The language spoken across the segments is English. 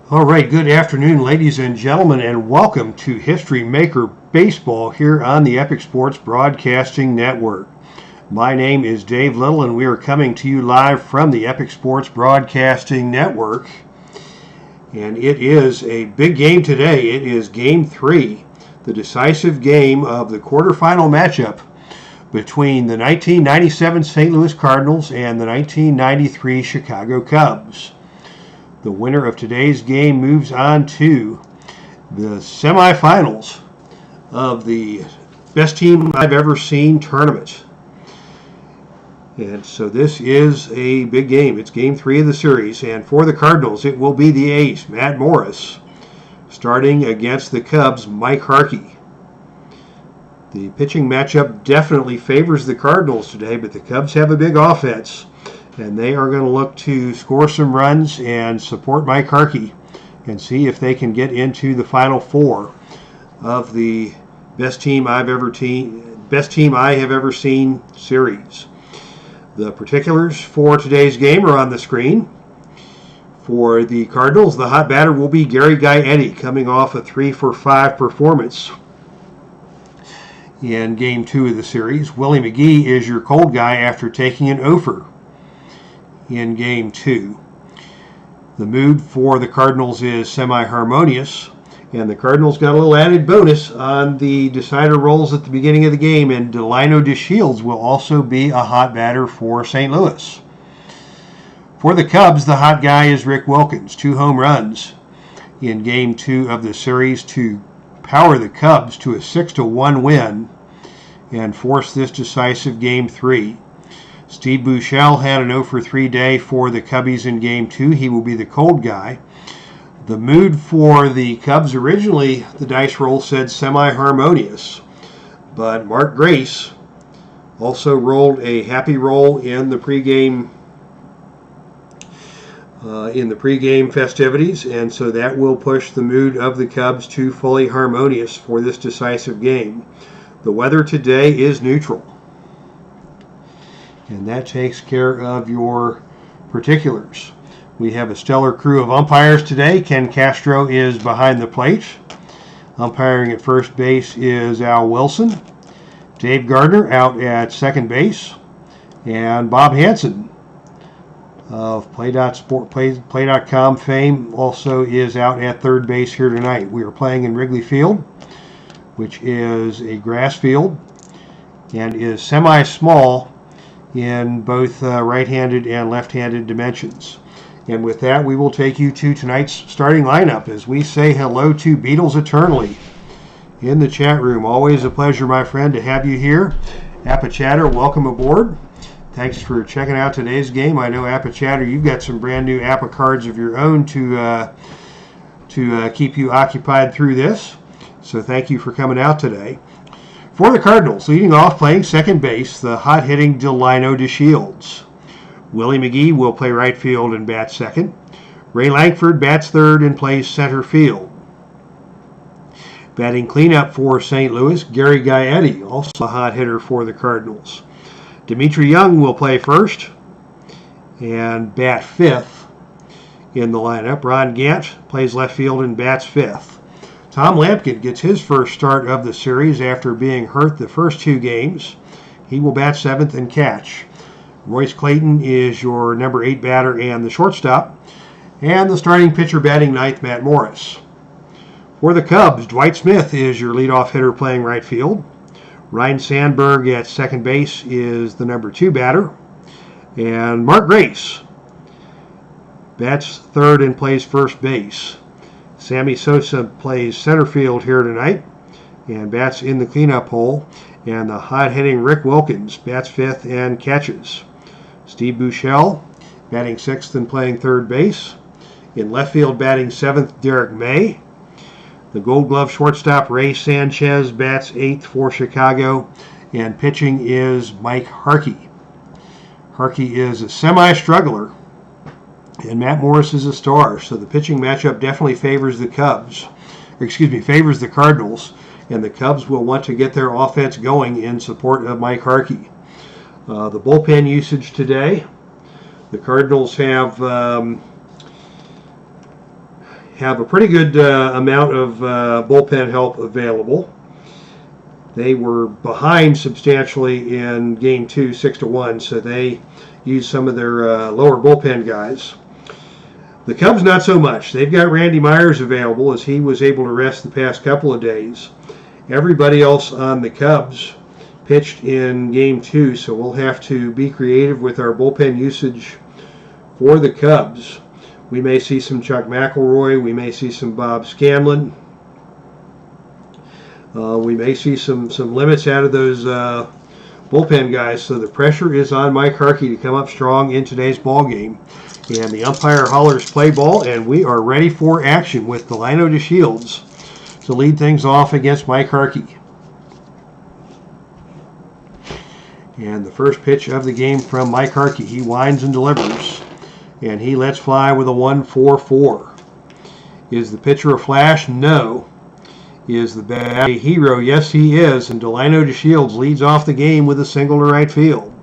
All right, good afternoon, ladies and gentlemen, and welcome to History Maker Baseball here on the Epic Sports Broadcasting Network. My name is Dave Little, and we are coming to you live from the Epic Sports Broadcasting Network. And it is a big game today. It is Game 3, the decisive game of the quarterfinal matchup between the 1997 St. Louis Cardinals and the 1993 Chicago Cubs. The winner of today's game moves on to the semifinals of the Best Team I've Ever Seen tournament. And so this is a big game. It's Game 3 of the series. And for the Cardinals, it will be the ace, Matt Morris, starting against the Cubs, Mike Harkey. The pitching matchup definitely favors the Cardinals today, but the Cubs have a big offense. And they are going to look to score some runs and support Mike Harkey and see if they can get into the Final Four of the Best Team I Have Ever Seen series. The particulars for today's game are on the screen. For the Cardinals, the hot batter will be Gary Gaetti, coming off a 3-for-5 performance in Game 2 of the series. Willie McGee is your cold guy after taking an 0-for in Game 2. The mood for the Cardinals is semi-harmonious, and the Cardinals got a little added bonus on the decider rolls at the beginning of the game, and Delino DeShields will also be a hot batter for St. Louis. For the Cubs, the hot guy is Rick Wilkins, 2 home runs in Game 2 of the series to power the Cubs to a 6-1 win and force this decisive Game 3. Steve Buechele had an 0-for-3 day for the Cubbies in Game 2. He will be the cold guy. The mood for the Cubs originally, the dice roll said semi-harmonious, but Mark Grace also rolled a happy roll in the pregame festivities, and so that will push the mood of the Cubs to fully harmonious for this decisive game. The weather today is neutral. And that takes care of your particulars. We have a stellar crew of umpires today. Ken Castro is behind the plate. Umpiring at first base is Al Wilson. Dave Gardner out at second base. And Bob Hansen of Play.com fame also is out at third base here tonight. We are playing in Wrigley Field, which is a grass field and is semi-small in both right-handed and left-handed dimensions. And with that, we will take you to tonight's starting lineup as we say hello to Beatles Eternally in the chat room. Always a pleasure, my friend, to have you here. Appachatter, welcome aboard. Thanks for checking out today's game. I know, Appachatter, you've got some brand new Appa cards of your own to keep you occupied through this. So thank you for coming out today. For the Cardinals, leading off playing second base, the hot-hitting Delino DeShields. Willie McGee will play right field and bat second. Ray Lankford bats third and plays center field. Batting cleanup for St. Louis, Gary Gaetti, also a hot hitter for the Cardinals. Dimitri Young will play first and bat fifth in the lineup. Ron Gant plays left field and bats fifth. Tom Lampkin gets his first start of the series after being hurt the first 2 games. He will bat seventh and catch. Royce Clayton is your number 8 batter and the shortstop. And the starting pitcher batting ninth, Matt Morris. For the Cubs, Dwight Smith is your leadoff hitter playing right field. Ryan Sandberg at second base is the number 2 batter. And Mark Grace bats third and plays first base. Sammy Sosa plays center field here tonight and bats in the cleanup hole. And the hot-hitting Rick Wilkins bats fifth and catches. Steve Buechele batting sixth and playing third base. In left field batting seventh, Derek May. The Gold Glove shortstop Ray Sanchez bats eighth for Chicago. And pitching is Mike Harkey. Harkey is a semi-struggler. And Matt Morris is a star, so the pitching matchup definitely favors the Cardinals, and the Cubs will want to get their offense going in support of Mike Harkey. The bullpen usage today, the Cardinals have have a pretty good amount of bullpen help available. They were behind substantially in Game 2, 6-1, so they used some of their lower bullpen guys. The Cubs, not so much. They've got Randy Myers available, as he was able to rest the past couple of days. Everybody else on the Cubs pitched in Game 2, so we'll have to be creative with our bullpen usage for the Cubs. We may see some Chuck McElroy. We may see some Bob Scanlon. We may see some limits out of those bullpen guys. So the pressure is on Mike Harkey to come up strong in today's ball game. And the umpire hollers play ball, and we are ready for action with Delino DeShields to lead things off against Mike Harkey. And the first pitch of the game from Mike Harkey. He winds and delivers. And he lets fly with a 1-4-4. Is the pitcher a flash? No. Is the bat a hero? Yes, he is. And Delino DeShields leads off the game with a single to right field.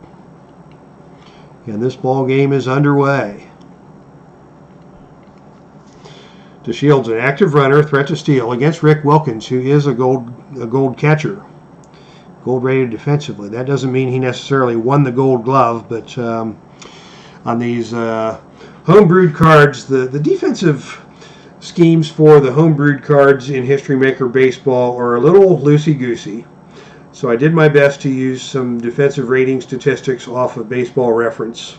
And this ball game is underway. DeShields, an active runner, threat to steal against Rick Wilkins, who is a gold catcher. Gold rated defensively. That doesn't mean he necessarily won the Gold Glove, but on these homebrewed cards, the defensive schemes for the homebrewed cards in History Maker Baseball are a little loosey-goosey. So I did my best to use some defensive rating statistics off of Baseball Reference.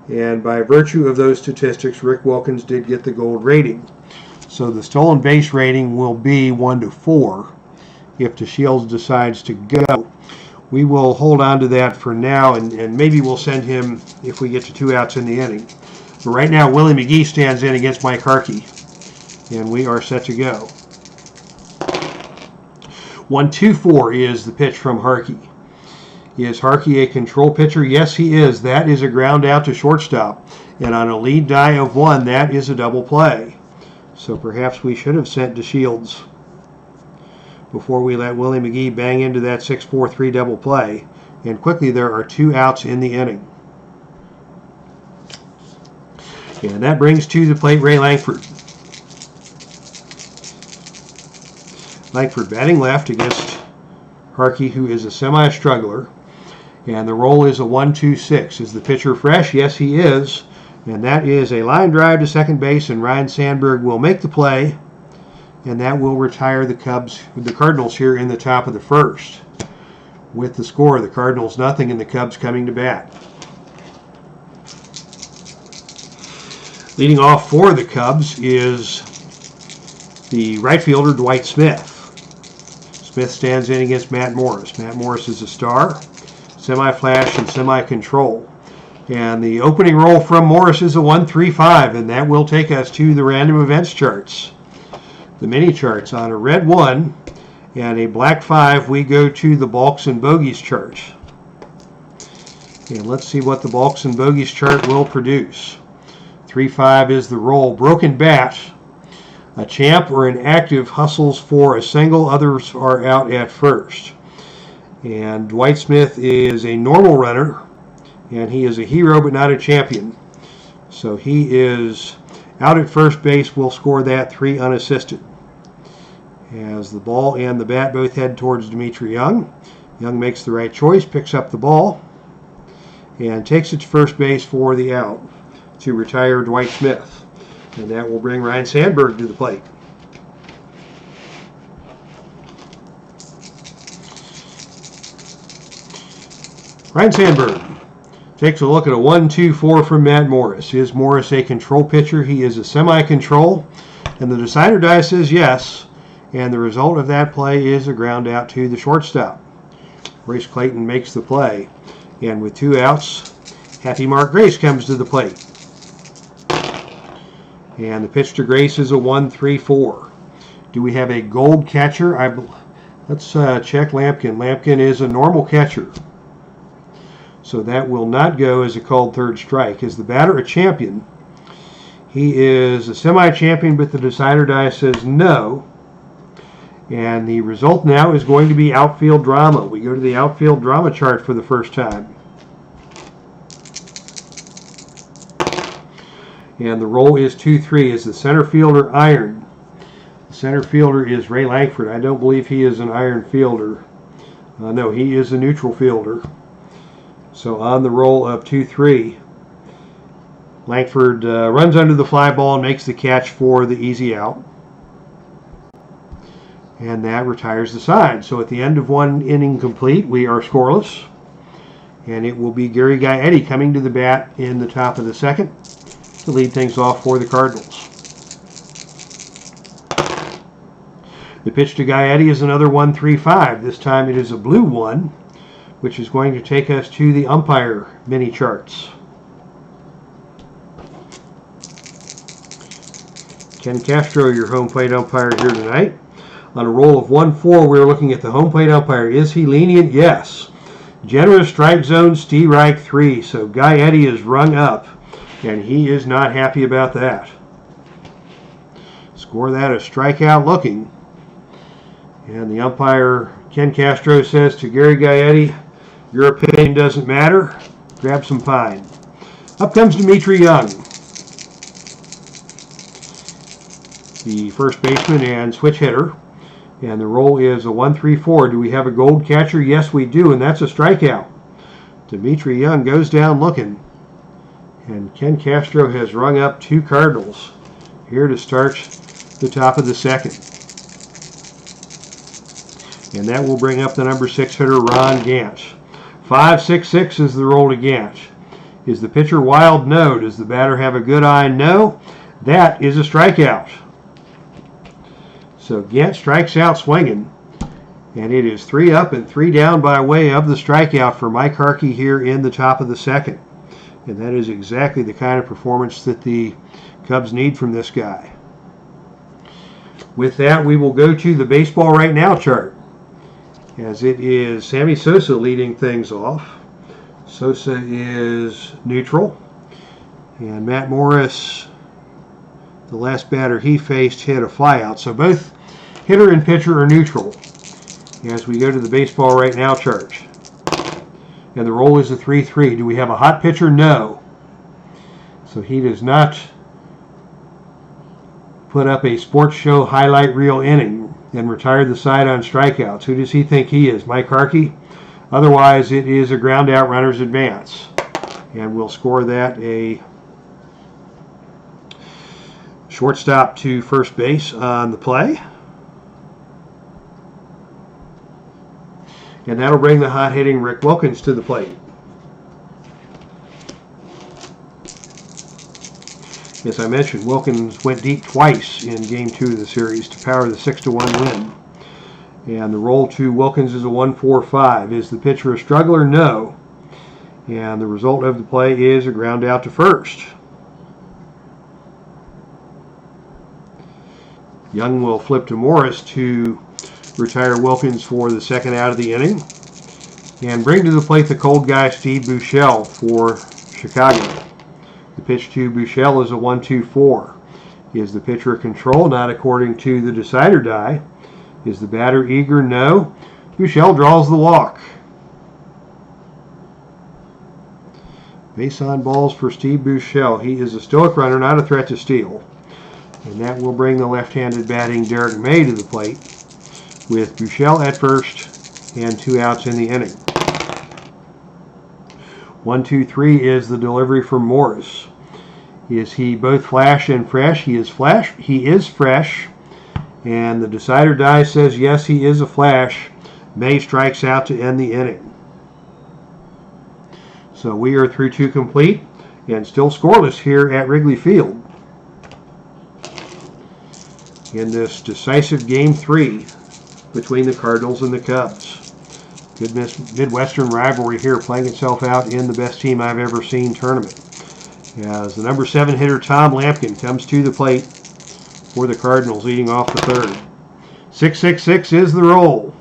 And by virtue of those statistics, Rick Wilkins did get the gold rating. So the stolen base rating will be 1-4 if DeShields decides to go. We will hold on to that for now, and maybe we'll send him if we get to 2 outs in the inning. But right now, Willie McGee stands in against Mike Harkey, and we are set to go. 1-2-4 is the pitch from Harkey. Is Harkey a control pitcher? Yes, he is. That is a ground out to shortstop. And on a lead die of 1, that is a double play. So perhaps we should have sent DeShields before we let Willie McGee bang into that 6-4-3 double play. And quickly, there are 2 outs in the inning. And that brings to the plate Ray Langford. Langford batting left against Harkey, who is a semi-struggler. And the roll is a 1-2-6. Is the pitcher fresh? Yes, he is. And that is a line drive to second base, and Ryne Sandberg will make the play. And that will retire the Cardinals here in the top of the first. With the score, the Cardinals nothing and the Cubs coming to bat. Leading off for the Cubs is the right fielder, Dwight Smith. Smith stands in against Matt Morris. Matt Morris is a star, semi-flash and semi-control. And the opening roll from Morris is a 1-3-5, and that will take us to the random events charts. The mini charts. On a red 1 and a black 5, we go to the balks and bogeys chart. And let's see what the balks and bogeys chart will produce. 3-5 is the roll. Broken bat. A champ or an active hustles for a single. Others are out at first. And Dwight Smith is a normal runner, and he is a hero but not a champion. So he is out at first base. Will score that 3 unassisted. As the ball and the bat both head towards Dimitri Young. Young makes the right choice, picks up the ball, and takes it to first base for the out to retire Dwight Smith. And that will bring Ryne Sandberg to the plate. Ryne Sandberg takes a look at a 1-2-4 from Matt Morris. Is Morris a control pitcher? He is a semi-control. And the decider die says yes. And the result of that play is a ground out to the shortstop. Grace Clayton makes the play. And with 2 outs, Happy Mark Grace comes to the plate. And the pitch to Grace is a 1-3-4. Do we have a gold catcher? Let's check Lampkin. Lampkin is a normal catcher. So that will not go as a called third strike. Is the batter a champion? He is a semi-champion, but the decider die says no. And the result now is going to be outfield drama. We go to the outfield drama chart for the first time. And the roll is 2-3. Is the center fielder iron? The center fielder is Ray Langford. I don't believe he is an iron fielder. No, he is a neutral fielder. So on the roll of 2-3, Langford runs under the fly ball and makes the catch for the easy out. And that retires the side. So at the end of one inning complete, we are scoreless. And it will be Gary Gaetti coming to the bat in the top of the second to lead things off for the Cardinals. The pitch to Gaetti is another 1-3-5. This time it is a blue one, which is going to take us to the umpire mini charts. Ken Castro, your home plate umpire here tonight. On a roll of 1-4, we're looking at the home plate umpire. Is he lenient? Yes. Generous strike zone, strike 3. So Gaetti is rung up, and he is not happy about that. Score that a strikeout looking. And the umpire, Ken Castro, says to Gary Gaetti, your opinion doesn't matter. Grab some pine. Up comes Dimitri Young, the first baseman and switch hitter. And the roll is a 1-3-4. Do we have a gold catcher? Yes, we do, and that's a strikeout. Dimitri Young goes down looking. And Ken Castro has rung up 2 Cardinals here to start the top of the second. And that will bring up the number 6 hitter, Ron Gant. 5-6-6 is the roll to Gant. Is the pitcher wild? No. Does the batter have a good eye? No. That is a strikeout. So Gant strikes out swinging. And it is 3 up and 3 down by way of the strikeout for Mike Harkey here in the top of the second. And that is exactly the kind of performance that the Cubs need from this guy. With that, we will go to the baseball right now chart, as it is Sammy Sosa leading things off. Sosa is neutral. And Matt Morris, the last batter he faced, hit a flyout. So both hitter and pitcher are neutral as we go to the baseball right now chart. And the roll is a 3-3. Do we have a hot pitcher? No. So he does not put up a sports show highlight reel inning and retire the side on strikeouts. Who does he think he is? Mike Harkey? Otherwise, it is a ground out runner's advance. And we'll score that a shortstop to first base on the play. And that'll bring the hot-hitting Rick Wilkins to the plate. As I mentioned, Wilkins went deep twice in Game 2 of the series to power the 6-1 win. And the roll to Wilkins is a 1-4-5. Is the pitcher a struggler? No. And the result of the play is a ground out to first. Young will flip to Morris to retire Wilkins for the second out of the inning. And bring to the plate the cold guy, Steve Buechele, for Chicago. The pitch to Buechele is a 1-2-4. Is the pitcher a control? Not according to the decider die. Is the batter eager? No. Buechele draws the walk. Base on balls for Steve Buechele. He is a stoic runner, not a threat to steal. And that will bring the left-handed batting Derek May to the plate, with Buechele at first and 2 outs in the inning. 1-2-3 is the delivery from Morris. Is he both flash and fresh? He is flash. He is fresh. And the decider die says yes, he is a flash. May strikes out to end the inning. So we are through 2 complete and still scoreless here at Wrigley Field in this decisive Game 3 between the Cardinals and the Cubs. Good Midwestern rivalry here playing itself out in the best team I've ever seen tournament. As the number 7 hitter Tom Lampkin comes to the plate for the Cardinals, leading off the third. 6-6-6 is the roll.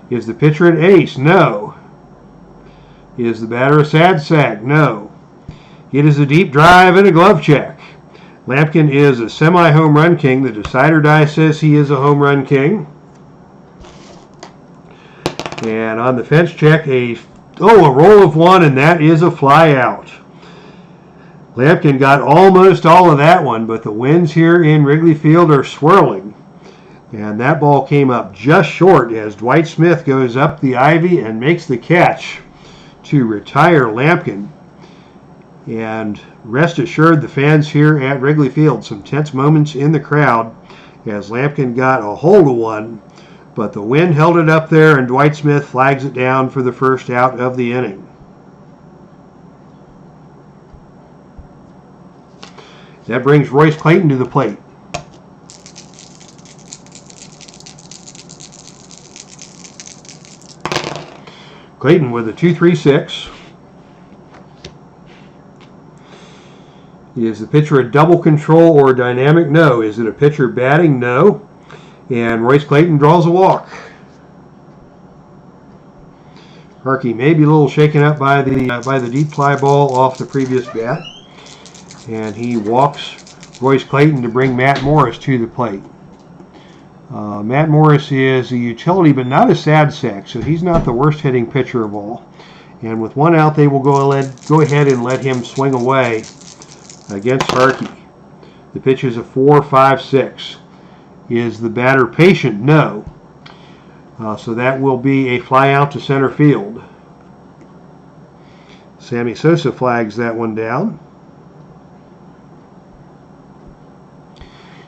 Is the pitcher an ace? No. Is the batter a sad sack? No. It is a deep drive and a glove check. Lampkin is a semi-home run king. The decider die says he is a home run king. And on the fence check, a roll of 1, and that is a fly out. Lampkin got almost all of that one, but the winds here in Wrigley Field are swirling. And that ball came up just short as Dwight Smith goes up the ivy and makes the catch to retire Lampkin. And rest assured, the fans here at Wrigley Field, some tense moments in the crowd as Lampkin got a hold of one, but the wind held it up there and Dwight Smith flags it down for the first out of the inning. That brings Royce Clayton to the plate. Clayton with a 2.36. Is the pitcher a double control or a dynamic? No. Is it a pitcher batting? No. And Royce Clayton draws a walk. Harkey may be a little shaken up by the deep fly ball off the previous bat. And he walks Royce Clayton to bring Matt Morris to the plate. Matt Morris is a utility, but not a sad sack, so he's not the worst hitting pitcher of all. And with one out, they will go ahead and let him swing away against Harkey. The pitch is a 4.56. Is the batter patient? No. So that will be a fly out to center field. Sammy Sosa flags that one down.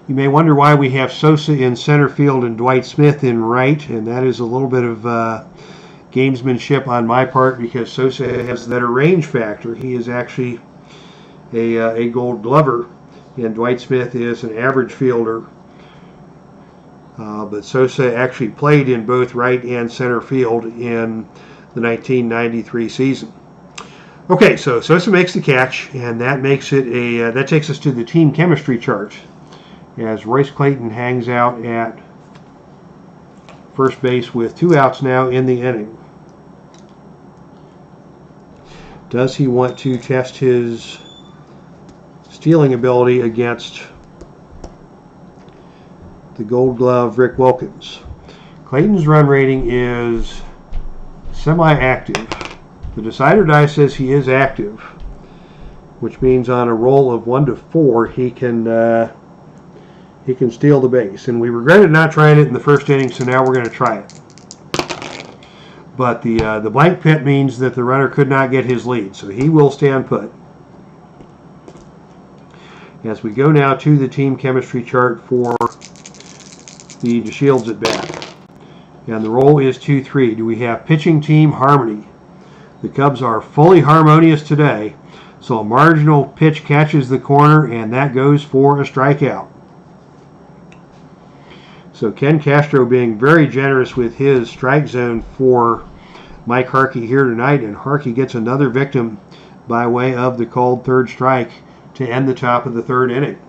You may wonder why we have Sosa in center field and Dwight Smith in right, and that is a little bit of gamesmanship on my part because Sosa has that range factor. He is actually a Gold Glover, and Dwight Smith is an average fielder. But Sosa actually played in both right and center field in the 1993 season. Okay, so Sosa makes the catch, and that makes it that takes us to the team chemistry chart as Royce Clayton hangs out at first base with 2 outs now in the inning. Does he want to test his stealing ability against the Gold Glove Rick Wilkins? Clayton's run rating is semi-active. The decider die says he is active, which means on a roll of 1 to 4 he can steal the base. And we regretted not trying it in the first inning, so now we're going to try it. But the blank pit means that the runner could not get his lead, so he will stand put. As we go now to the team chemistry chart for the DeShields at bat. And the roll is 2-3. Do we have pitching team harmony? The Cubs are fully harmonious today, so a marginal pitch catches the corner, and that goes for a strikeout. So Ken Castro being very generous with his strike zone for Mike Harkey here tonight, and Harkey gets another victim by way of the called third strike to end the top of the third inning.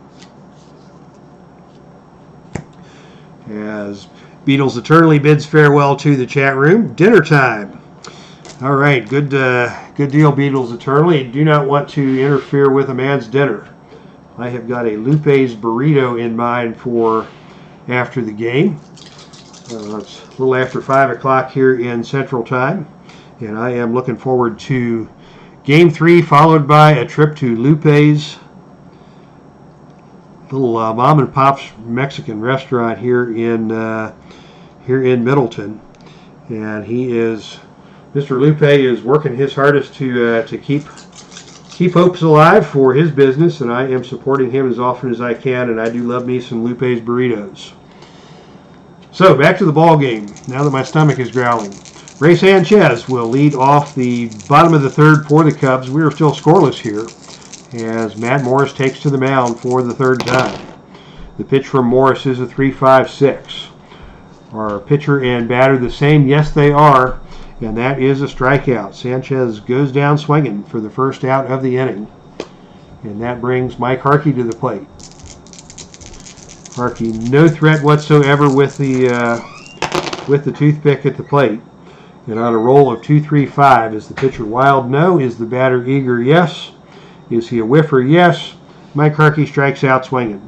As Beatles Eternally bids farewell to the chat room, dinner time. All right, good deal, Beatles Eternally. Do not want to interfere with a man's dinner. I have got a Lupe's burrito in mind for after the game. It's a little after 5 o'clock here in Central Time, and I am looking forward to Game 3, followed by a trip to Lupe's, little mom and pop's Mexican restaurant here in Middleton. And Mr. Lupe is working his hardest to keep hopes alive for his business, and I am supporting him as often as I can, and I do love me some Lupe's burritos. So back to the ball game now that my stomach is growling. Ray Sanchez will lead off the bottom of the third for the Cubs. We are still scoreless here as Matt Morris takes to the mound for the third time. The pitch from Morris is a 3.56. Are pitcher and batter the same? Yes, they are. And that is a strikeout. Sanchez goes down swinging for the first out of the inning. And that brings Mike Harkey to the plate. Harkey, no threat whatsoever with the toothpick at the plate. And on a roll of 2-3-5, is the pitcher wild? No. Is the batter eager? Yes. Is he a whiffer? Yes. Mike Harkey strikes out swinging.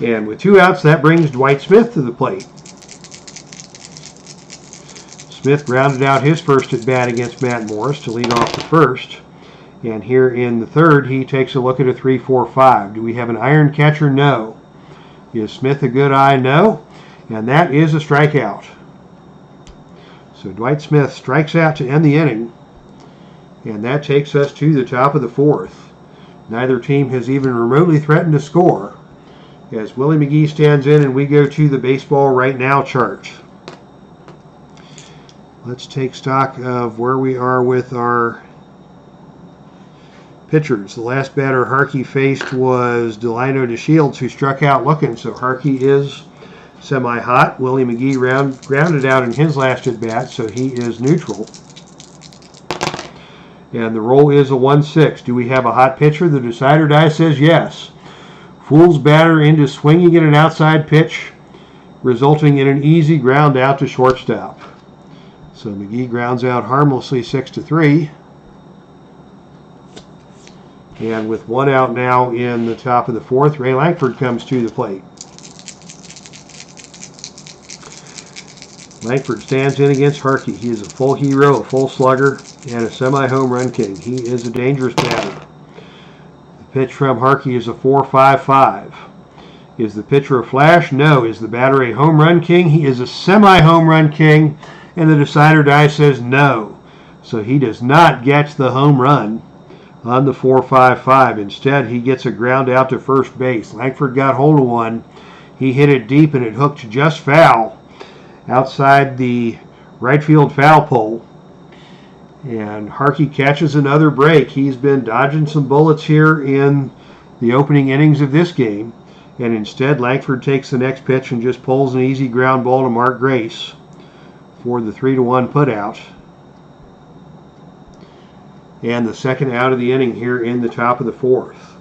And with 2 outs, that brings Dwight Smith to the plate. Smith grounded out his first at bat against Matt Morris to lead off the first. And here in the third, he takes a look at a 3-4-5. Do we have an iron catcher? No. Is Smith a good eye? No. And that is a strikeout. So Dwight Smith strikes out to end the inning. And that takes us to the top of the fourth. Neither team has even remotely threatened to score, as Willie McGee stands in and we go to the baseball right now chart. Let's take stock of where we are with our pitchers. The last batter Harkey faced was Delino DeShields, who struck out looking, so Harkey is semi-hot. Willie McGee grounded out in his last at-bat, so he is neutral. And the roll is a 1-6. Do we have a hot pitcher? The decider die says yes. Fools batter into swinging at an outside pitch, resulting in an easy ground out to shortstop. So McGee grounds out harmlessly 6-3. And with one out now in the top of the fourth, Ray Lankford comes to the plate. Lankford stands in against Harkey. He is a full hero, a full slugger, and a semi-home run king. He is a dangerous batter. The pitch from Harkey is a 4-5-5. Is the pitcher a flash? No. Is the batter a home run king? He is a semi-home run king, and the decider die says no. So he does not get the home run on the 4-5-5. Instead, he gets a ground out to first base. Lankford got hold of one. He hit it deep, and it hooked just foul outside the right field foul pole. And Harkey catches another break. He's been dodging some bullets here in the opening innings of this game. And instead, Lankford takes the next pitch and just pulls an easy ground ball to Mark Grace for the 3-1 putout. And the second out of the inning here in the top of the fourth.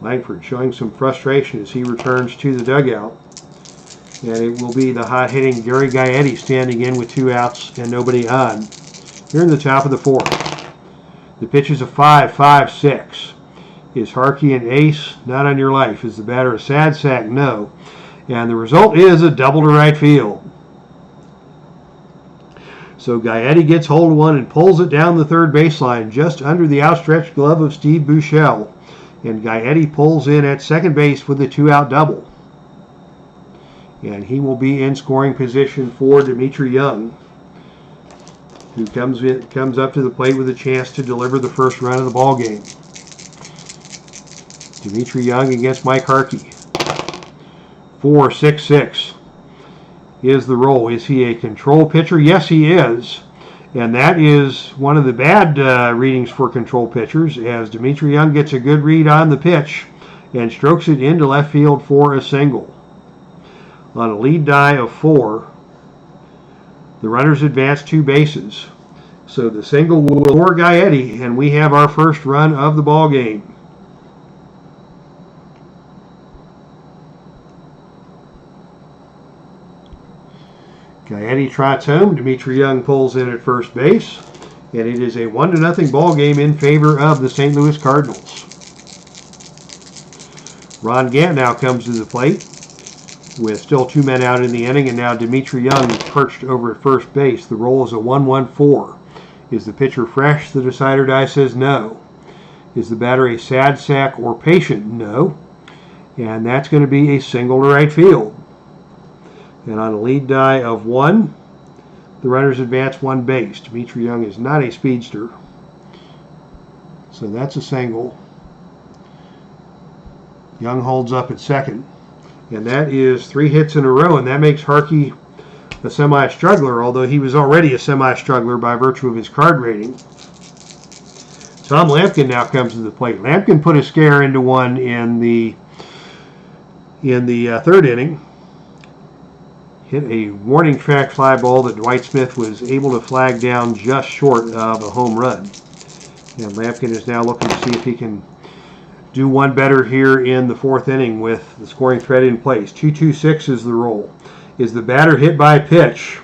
Lankford showing some frustration as he returns to the dugout. And it will be the hot-hitting Gary Gaetti standing in with 2 outs and nobody on. Here in the top of the fourth. The pitch is a 5-5-6. Is Harkey an ace? Not on your life. Is the batter a sad sack? No. And the result is a double to right field. So Gaetti gets hold of one and pulls it down the third baseline just under the outstretched glove of Steve Buechele. And Gaetti pulls in at second base with a 2-out double. And he will be in scoring position for Dimitri Young, who comes up to the plate with a chance to deliver the first run of the ball game. Dimitri Young against Mike Harkey. 4-6-6 is the roll. Is he a control pitcher? Yes, he is. And that is one of the bad readings for control pitchers, as Dimitri Young gets a good read on the pitch and strokes it into left field for a single. On a lead die of 4, the runners advance 2 bases. So the single will score Gaetti, and we have our first run of the ball game. Gaetti trots home. Dimitri Young pulls in at first base, and it is a 1-0 ball game in favor of the St. Louis Cardinals. Ron Gant now comes to the plate with still 2 men out in the inning, and now Dimitri Young is perched over at first base. The roll is a 1-1-4. Is the pitcher fresh? The decider die says no. Is the batter a sad sack or patient? No. And that's going to be a single to right field. And on a lead die of 1, the runners advance 1 base. Dimitri Young is not a speedster, so that's a single. Young holds up at second. And that is 3 hits in a row, and that makes Harkey a semi-struggler, although he was already a semi-struggler by virtue of his card rating. Tom Lampkin now comes to the plate. Lampkin put a scare into one in the third inning. Hit a warning track fly ball that Dwight Smith was able to flag down just short of a home run. And Lampkin is now looking to see if he can do one better here in the fourth inning with the scoring thread in place. 2-2-6 is the roll. Is the batter hit by a pitch?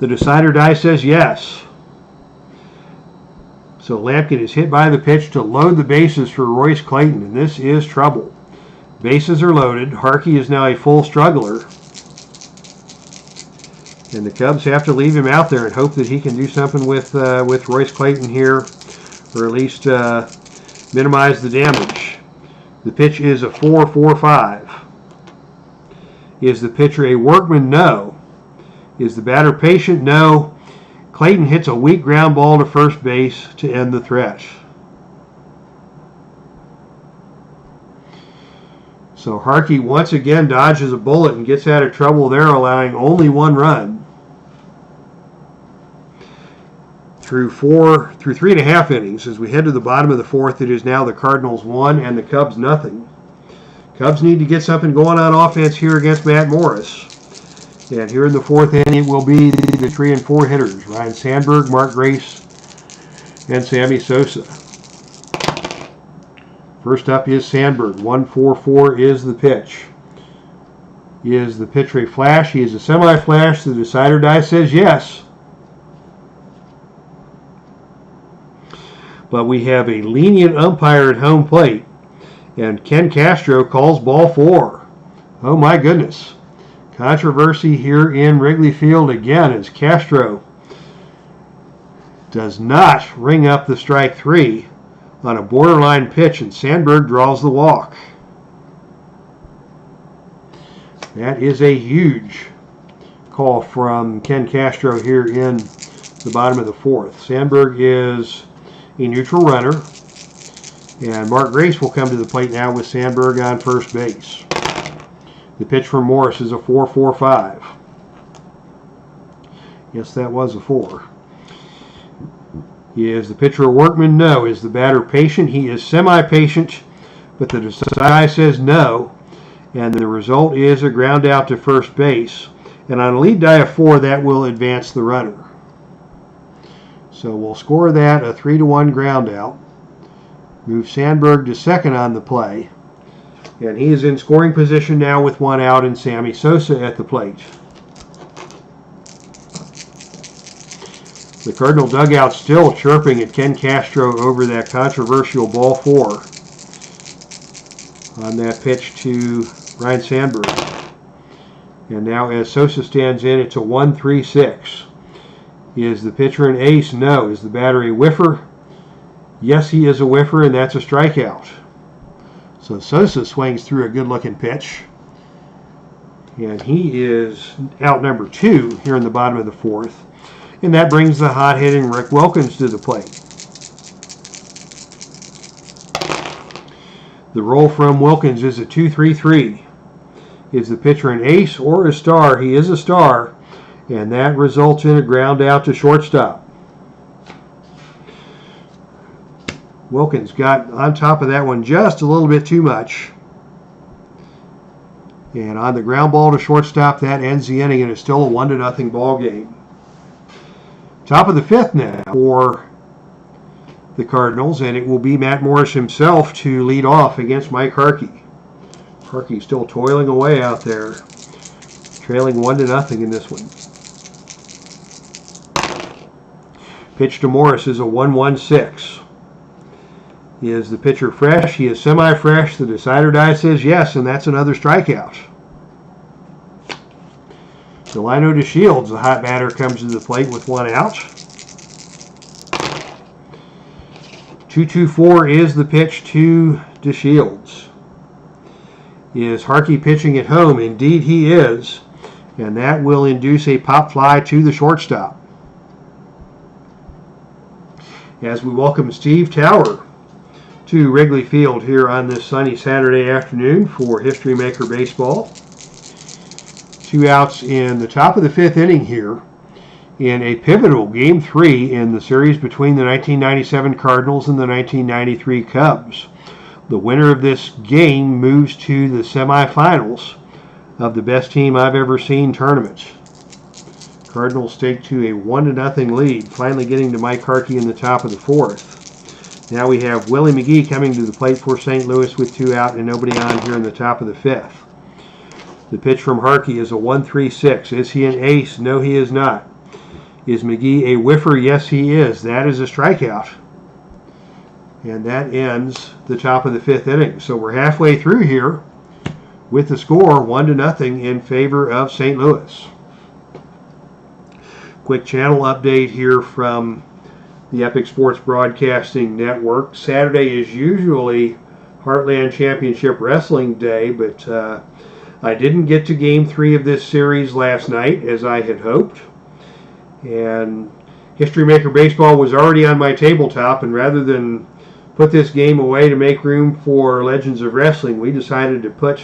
The decider die says yes. So Lampkin is hit by the pitch to load the bases for Royce Clayton, and this is trouble. Bases are loaded. Harkey is now a full struggler. And the Cubs have to leave him out there and hope that he can do something with Royce Clayton here, or at least minimize the damage. The pitch is a 4-4-5. Is the pitcher a workman? No. Is the batter patient? No. Clayton hits a weak ground ball to first base to end the threat. So Harkey once again dodges a bullet and gets out of trouble there, allowing only one run. Through 3.5 innings, as we head to the bottom of the fourth, it is now the Cardinals 1 and the Cubs nothing. Cubs need to get something going on offense here against Matt Morris. And here in the fourth inning, it will be the 3 and 4 hitters, Ryne Sandberg, Mark Grace, and Sammy Sosa. First up is Sandberg. 1-4-4 is the pitch. Is the pitcher a flash? He is a semi-flash. The decider die says yes. But we have a lenient umpire at home plate, and Ken Castro calls ball 4. Oh my goodness. Controversy here in Wrigley Field again as Castro does not ring up the strike 3 on a borderline pitch, and Sandberg draws the walk. That is a huge call from Ken Castro here in the bottom of the fourth. Sandberg is a neutral runner, and Mark Grace will come to the plate now with Sandberg on first base. The pitch from Morris is a 4-4-5. Yes, that was a 4. Is the pitcher a workman? No. Is the batter patient? He is semi-patient, but the decider says no, and the result is a ground out to first base. And on a lead die of 4, that will advance the runner. So we'll score that a 3-1 ground out. Move Sandberg to second on the play. And he is in scoring position now with 1 out and Sammy Sosa at the plate. The Cardinal dugout still chirping at Ken Castro over that controversial ball 4 on that pitch to Ryne Sandberg. And now as Sosa stands in, it's a 1-3-6. Is the pitcher an ace? No. Is the batter a whiffer? Yes, he is a whiffer, and that's a strikeout. So Sosa swings through a good-looking pitch. And he is out number 2 here in the bottom of the fourth. And that brings the hot-hitting Rick Wilkins to the plate. The roll from Wilkins is a 2-3-3. Is the pitcher an ace or a star? He is a star. And that results in a ground out to shortstop. Wilkins got on top of that one just a little bit too much. And on the ground ball to shortstop, that ends the inning, and it's still a 1-0 ball game. Top of the fifth now for the Cardinals, and it will be Matt Morris himself to lead off against Mike Harkey. Harkey still toiling away out there, trailing 1-0 in this one. Pitch to Morris is a 1-1-6. Is the pitcher fresh? He is semi-fresh. The decider die says yes, and that's another strikeout. Delino DeShields, the hot batter, comes to the plate with 1 out. 2-2-4 is the pitch to DeShields. Is Harkey pitching at home? Indeed he is, and that will induce a pop fly to the shortstop. As we welcome Steve Tower to Wrigley Field here on this sunny Saturday afternoon for History Maker Baseball. 2 outs in the top of the 5th inning here in a pivotal Game 3 in the series between the 1997 Cardinals and the 1993 Cubs. The winner of this game moves to the semifinals of the best team I've ever seen tournament. Cardinals take to a 1-0 lead, finally getting to Mike Harkey in the top of the 4th. Now we have Willie McGee coming to the plate for St. Louis with 2 out and nobody on here in the top of the 5th. The pitch from Harkey is a 1-3-6. Is he an ace? No, he is not. Is McGee a whiffer? Yes, he is. That is a strikeout. And that ends the top of the 5th inning. So we're halfway through here with the score 1-0 in favor of St. Louis. Quick channel update here from the Epic Sports Broadcasting Network. Saturday is usually Heartland Championship Wrestling Day, but I didn't get to Game 3 of this series last night as I had hoped. And History Maker Baseball was already on my tabletop, and rather than put this game away to make room for Legends of Wrestling, we decided to put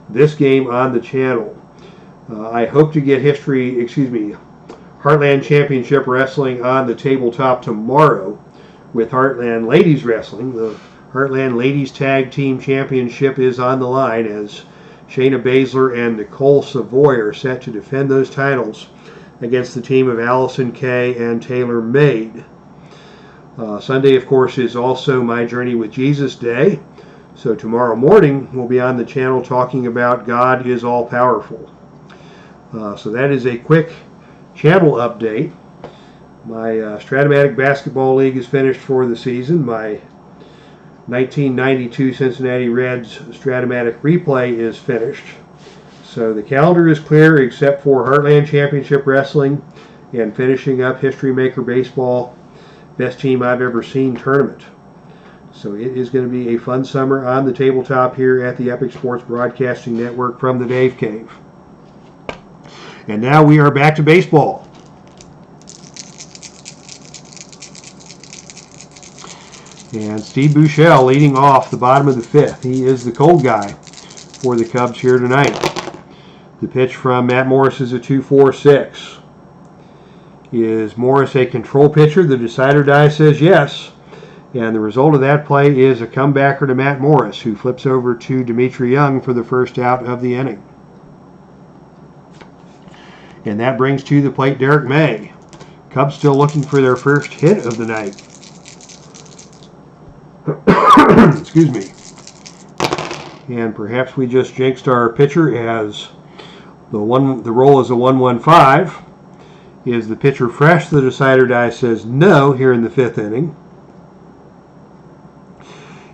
this game on the channel. I hope to get Heartland Championship Wrestling on the tabletop tomorrow with Heartland Ladies Wrestling. The Heartland Ladies Tag Team Championship is on the line as Shayna Baszler and Nicole Savoy are set to defend those titles against the team of Allison Kay and Taylor Made. Sunday, of course, is also My Journey with Jesus Day. So tomorrow morning, we'll be on the channel talking about God is All-Powerful. So that is a quick channel update. My Stratomatic Basketball League is finished for the season. My 1992 Cincinnati Reds Stratomatic Replay is finished. So the calendar is clear except for Heartland Championship Wrestling and finishing up History Maker Baseball Best Team I've Ever Seen tournament. So it is going to be a fun summer on the tabletop here at the Epic Sports Broadcasting Network from the Dave Cave. And now we are back to baseball. And Steve Buechele leading off the bottom of the fifth. He is the cold guy for the Cubs here tonight. The pitch from Matt Morris is a 2-4-6. Is Morris a control pitcher? The decider die says yes. And the result of that play is a comebacker to Matt Morris, who flips over to Dimitri Young for the first out of the inning. And that brings to the plate Derek May. Cubs still looking for their first hit of the night. Excuse me. And perhaps we just jinxed our pitcher as the roll is a 1-1-5. Is the pitcher fresh? The decider die says no here in the fifth inning.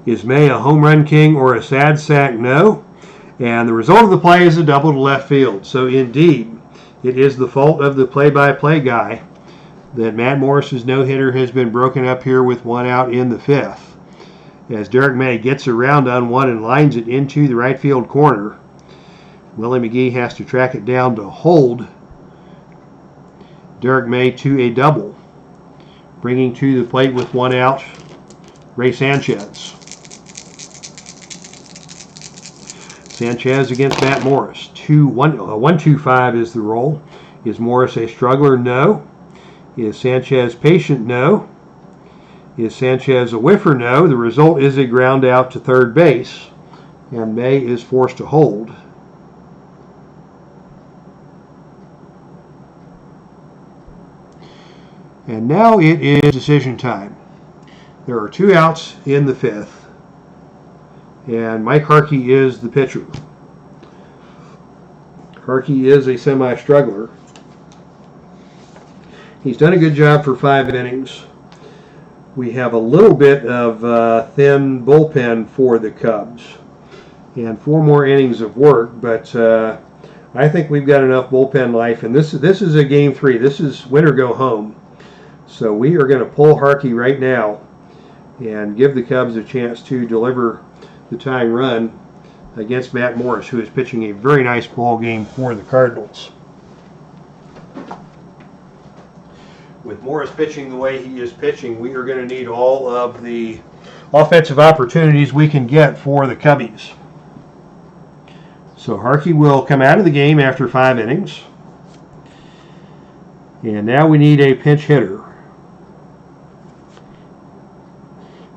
Is May a home run king or a sad sack? No. And the result of the play is a double to left field. So indeed, it is the fault of the play-by-play guy that Matt Morris's no-hitter has been broken up here with one out in the fifth. As Derek May gets around on one and lines it into the right field corner, Willie McGee has to track it down to hold Derek May to a double, bringing to the plate with one out Ray Sanchez. Sanchez against Matt Morris. 1-2-5 is the roll. Is Morris a struggler? No. Is Sanchez patient? No. Is Sanchez a whiffer? No. The result is a ground out to third base, and May is forced to hold. And now it is decision time. There are two outs in the fifth, and Mike Harkey is the pitcher. Harkey is a semi-struggler. He's done a good job for 5 innings. We have a little bit of thin bullpen for the Cubs and 4 more innings of work, but I think we've got enough bullpen life, and this is a game 3. This is win or go home. So we are going to pull Harkey right now and give the Cubs a chance to deliver the tying run against Matt Morris, who is pitching a very nice ball game for the Cardinals. With Morris pitching the way he is pitching, we are going to need all of the offensive opportunities we can get for the Cubbies. So Harkey will come out of the game after 5 innings. And now we need a pinch hitter.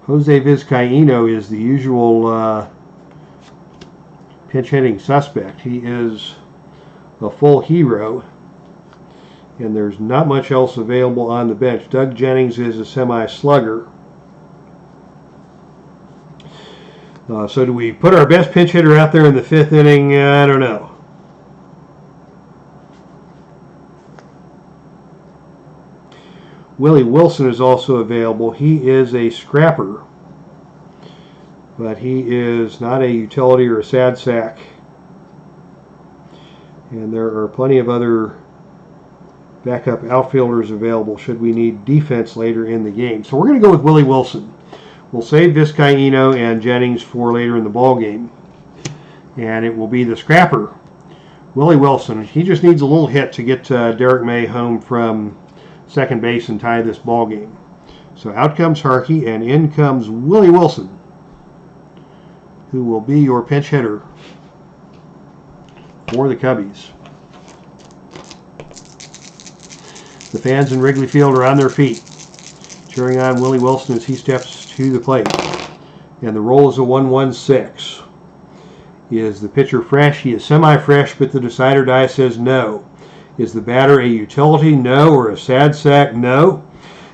Jose Vizcaíno is the usual pinch hitting suspect. He is a full hero, and there's not much else available on the bench. Doug Jennings is a semi-slugger. So do we put our best pinch hitter out there in the 5th inning? I don't know. Willie Wilson is also available. He is a scrapper, but he is not a utility or a sad sack. And there are plenty of other backup outfielders available should we need defense later in the game. So we're going to go with Willie Wilson. We'll save Vizcaíno and Jennings for later in the ball game. And it will be the scrapper, Willie Wilson. He just needs a little hit to get Derek May home from second base and tie this ball game. So out comes Harkey, and in comes Willie Wilson, who will be your pinch hitter for the Cubbies. The fans in Wrigley Field are on their feet, cheering on Willie Wilson as he steps to the plate. And the roll is a 1-1-6. Is the pitcher fresh? He is semi-fresh, but the decider die says no. Is the batter a utility? No. Or a sad sack? No.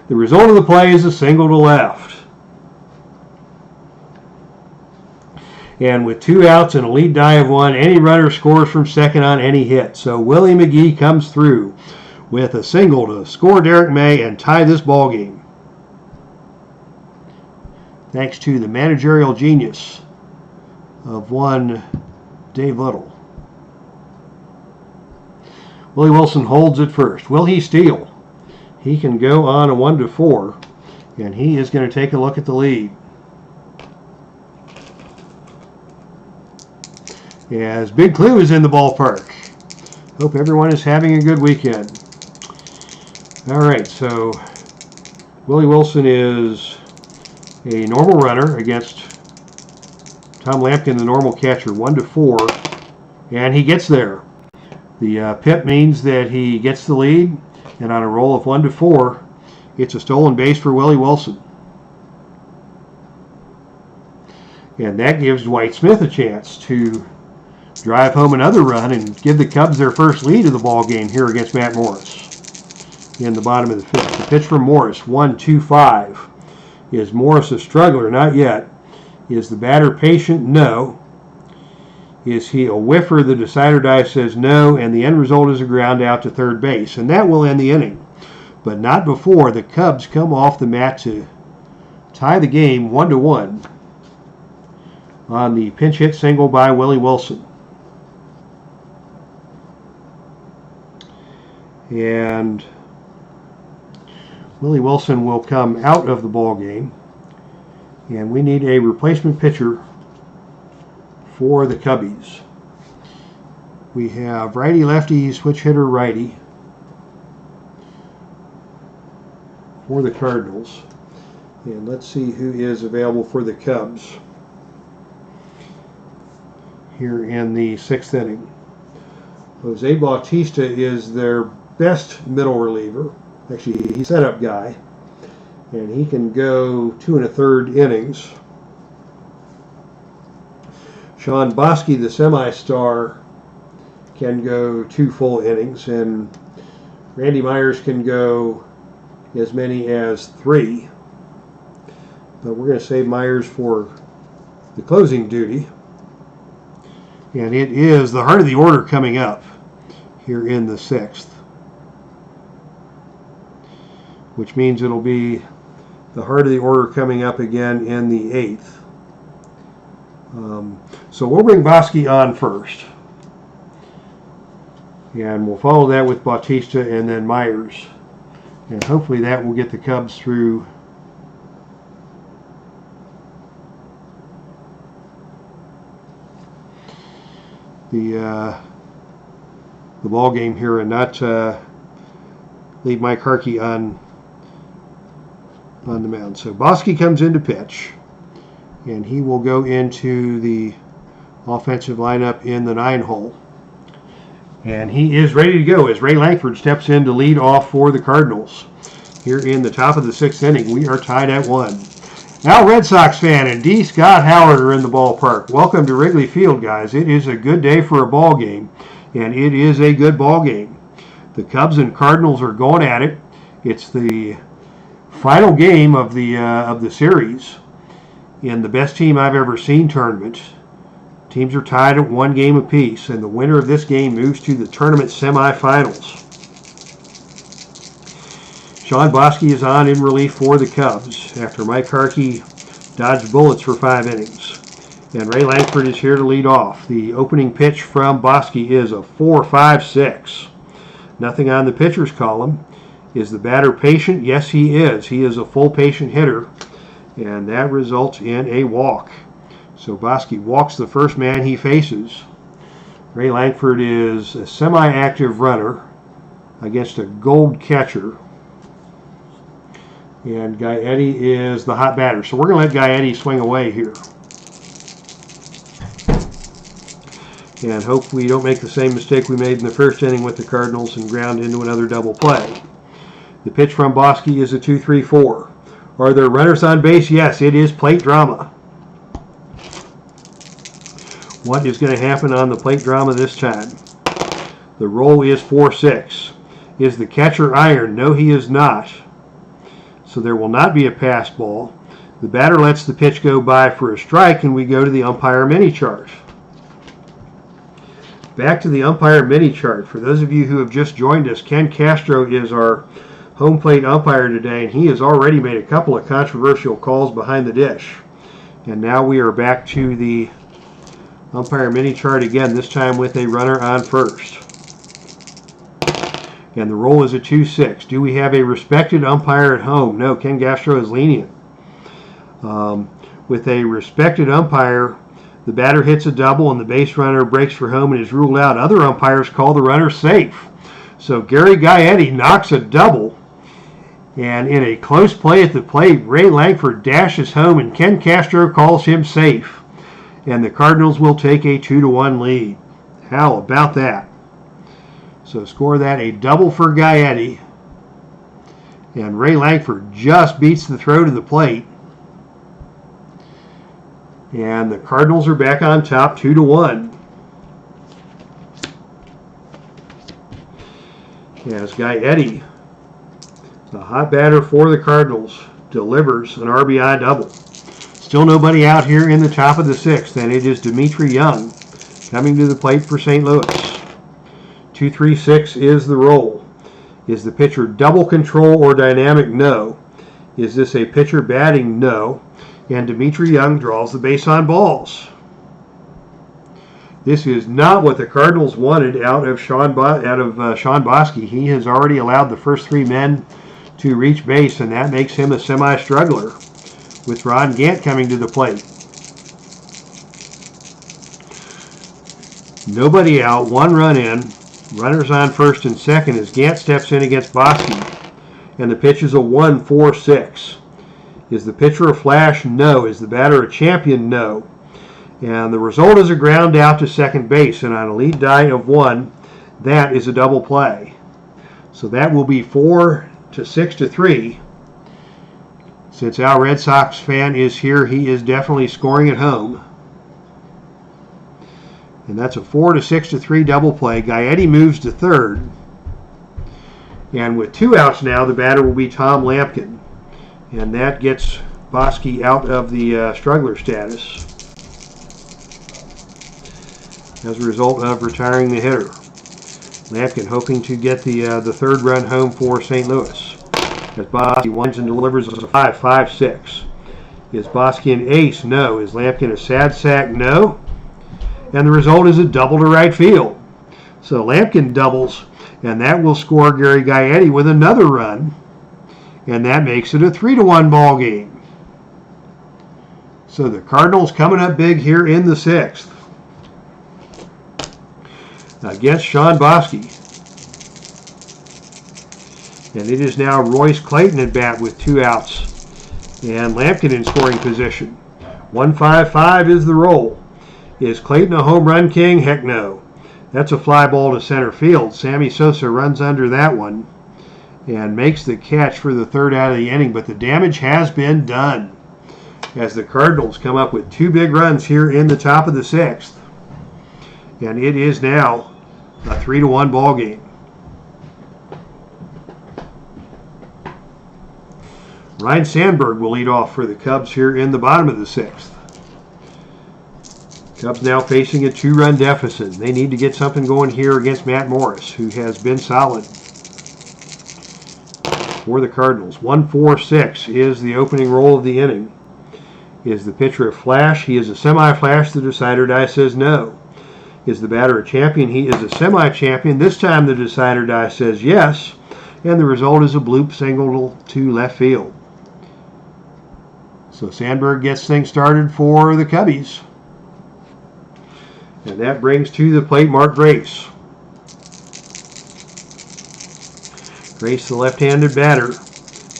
The result of the play is a single to left. And with 2 outs and a lead die of 1, any runner scores from second on any hit. So Willie McGee comes through with a single to score Derek May and tie this ball game. Thanks to the managerial genius of one Dave Little. Willie Wilson holds at first. Will he steal? He can go on a 1-4, and he is going to take a look at the lead. As Big Clue is in the ballpark. Hope everyone is having a good weekend. All right, so Willie Wilson is a normal runner against Tom Lampkin, the normal catcher, 1-4, and he gets there. The pip means that he gets the lead, and on a roll of 1-4, it's a stolen base for Willie Wilson. And that gives Dwight Smith a chance to drive home another run and give the Cubs their first lead of the ball game here against Matt Morris in the bottom of the 5th. The pitch from Morris, 1-2-5. Is Morris a struggler? Not yet. Is the batter patient? No. Is he a whiffer? The decider die says no, and the end result is a ground out to third base. And that will end the inning. But not before the Cubs come off the mat to tie the game 1-1 on the pinch hit single by Willie Wilson. And Willie Wilson will come out of the ball game. And we need a replacement pitcher for the Cubbies. We have righty-lefty, switch hitter righty for the Cardinals. And let's see who is available for the Cubs here in the 6th inning. Jose Bautista is their best middle reliever. Actually, he's setup guy. And he can go 2 1/3 innings. Sean Bosky, the semi-star, can go 2 full innings, and Randy Myers can go as many as 3. But we're going to save Myers for the closing duty. And it is the heart of the order coming up here in the 6th, which means it'll be the heart of the order coming up again in the 8th. So we'll bring Bosky on first. And we'll follow that with Bautista and then Myers. And hopefully that will get the Cubs through the ball game here and not leave Mike Harkey on the mound. So Bosky comes in to pitch, and he will go into the offensive lineup in the 9-hole. And he is ready to go as Ray Langford steps in to lead off for the Cardinals. Here in the top of the 6th inning, we are tied at 1. Now Red Sox fan and D. Scott Howard are in the ballpark. Welcome to Wrigley Field, guys. It is a good day for a ball game, and it is a good ball game. The Cubs and Cardinals are going at it. It's the final game of the series in the best team I've ever seen tournament. Teams are tied at 1 game apiece, and the winner of this game moves to the tournament semifinals. Sean Bosky is on in relief for the Cubs after Mike Harkey dodged bullets for 5 innings. And Ray Langford is here to lead off. The opening pitch from Bosky is a 4-5-6. Nothing on the pitcher's column. Is the batter patient? Yes, he is. He is a full patient hitter, and that results in a walk. So Bosky walks the first man he faces. Ray Langford is a semi-active runner against a gold catcher. And Gaetti is the hot batter. So we're going to let Gaetti swing away here. And hope we don't make the same mistake we made in the first inning with the Cardinals and ground into another double play. The pitch from Bosky is a 2-3-4. Are there runners on base? Yes, it is plate drama. What is going to happen on the plate drama this time? The roll is 4-6. Is the catcher iron? No, he is not. So there will not be a pass ball. The batter lets the pitch go by for a strike, and we go to the umpire mini chart. Back to the umpire mini chart. For those of you who have just joined us, Ken Castro is our home plate umpire today, and he has already made a couple of controversial calls behind the dish. And now we are back to the umpire mini chart again, this time with a runner on first. And the roll is a 2-6. Do we have a respected umpire at home? No, Ken Castro is lenient. With a respected umpire, the batter hits a double and the base runner breaks for home and is ruled out. Other umpires call the runner safe. So Gary Gaetti knocks a double, and in a close play at the plate, Ray Langford dashes home and Ken Castro calls him safe. And the Cardinals will take a 2-1 lead. How about that? So score that, a double for Gaetti. And Ray Langford just beats the throw to the plate. And the Cardinals are back on top 2-1. As Gaetti, the hot batter for the Cardinals, delivers an RBI double. Still nobody out here in the top of the sixth, and it is Dimitri Young coming to the plate for St. Louis. 2-3-6 is the roll. Is the pitcher double control or dynamic? No. Is this a pitcher batting? No. And Dimitri Young draws the base on balls. This is not what the Cardinals wanted out of Sean Bosky. He has already allowed the first three men to reach base, and that makes him a semi-struggler, with Ron Gant coming to the plate. Nobody out, one run in. Runners on first and second as Gant steps in against Bosky. And the pitch is a 1-4-6. Is the pitcher a flash? No. Is the batter a champion? No. And the result is a ground out to second base. And on a lead die of 1, that is a double play. So that will be 4-6-3. Since our Red Sox fan is here, he is definitely scoring at home. And that's a 4-6-3 double play. Gaetti moves to third. And with 2 outs now, the batter will be Tom Lampkin. And that gets Bosky out of the struggler status as a result of retiring the hitter. Lampkin hoping to get the third run home for St. Louis. As Bosky winds and delivers a 5-5-6. Is Bosky an ace? No. Is Lampkin a sad sack? No. And the result is a double to right field. So Lampkin doubles, and that will score Gary Gaetti with another run, and that makes it a 3-1 ball game. So the Cardinals coming up big here in the sixth against Sean Bosky. And it is now Royce Clayton at bat with 2 outs, and Lampkin in scoring position. 1-5-5 is the roll. Is Clayton a home run king? Heck no. That's a fly ball to center field. Sammy Sosa runs under that one and makes the catch for the third out of the inning, but the damage has been done as the Cardinals come up with 2 big runs here in the top of the sixth. And it is now a 3-1 ball game. Ryan Sandberg will lead off for the Cubs here in the bottom of the sixth. Cubs now facing a 2-run deficit. They need to get something going here against Matt Morris, who has been solid for the Cardinals. 1-4-6 is the opening roll of the inning. Is the pitcher a flash? He is a semi-flash. The decider die says no. Is the batter a champion? He is a semi-champion. This time the decider die says yes, and the result is a bloop single to left field. So Sandberg gets things started for the Cubbies. And that brings to the plate Mark Grace. Grace, the left-handed batter,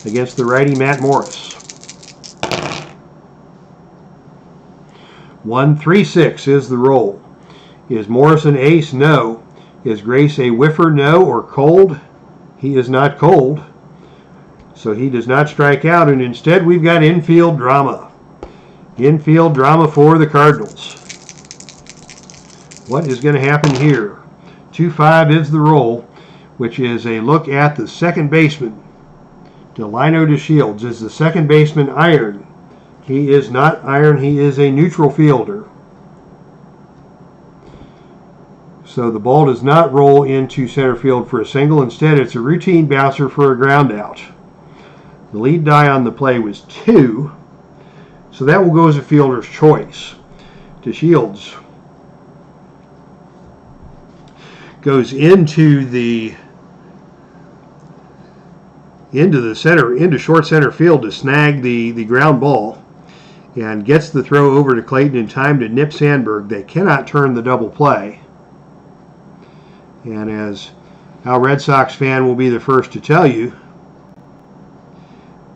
against the righty Matt Morris. 1-3-6 is the roll. Is Morris an ace? No. Is Grace a whiffer? No. Or cold? He is not cold. So he does not strike out, and instead we've got infield drama. Infield drama for the Cardinals. What is going to happen here? 2-5 is the roll, which is a look at the second baseman. Delino to Shields. Is the second baseman iron? He is not iron. He is a neutral fielder. So the ball does not roll into center field for a single. Instead, it's a routine bouncer for a ground out. The lead die on the play was 2. So that will go as a fielder's choice. To Shields. Goes into short center field to snag the ground ball, and gets the throw over to Clayton in time to nip Sandberg. They cannot turn the double play. And as our Red Sox fan will be the first to tell you,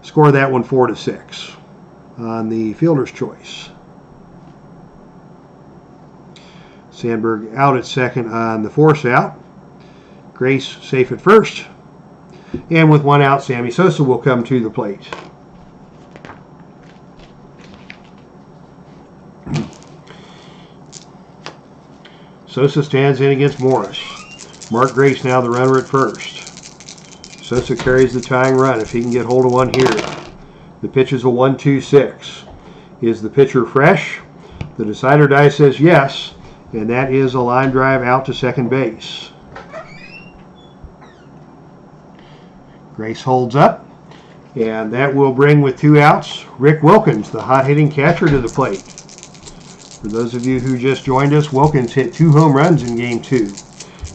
score that one 4-6 on the fielder's choice. Sandberg out at second on the force out. Grace safe at first. And with one out, Sammy Sosa will come to the plate. Sosa stands in against Morris. Mark Grace now the runner at first. Sosa carries the tying run if he can get hold of one here. The pitch is a 1-2-6. Is the pitcher fresh? The decider die says yes, and that is a line drive out to second base. Grace holds up, and that will bring, with 2 outs, Rick Wilkins, the hot-hitting catcher, to the plate. For those of you who just joined us, Wilkins hit 2 home runs in Game 2.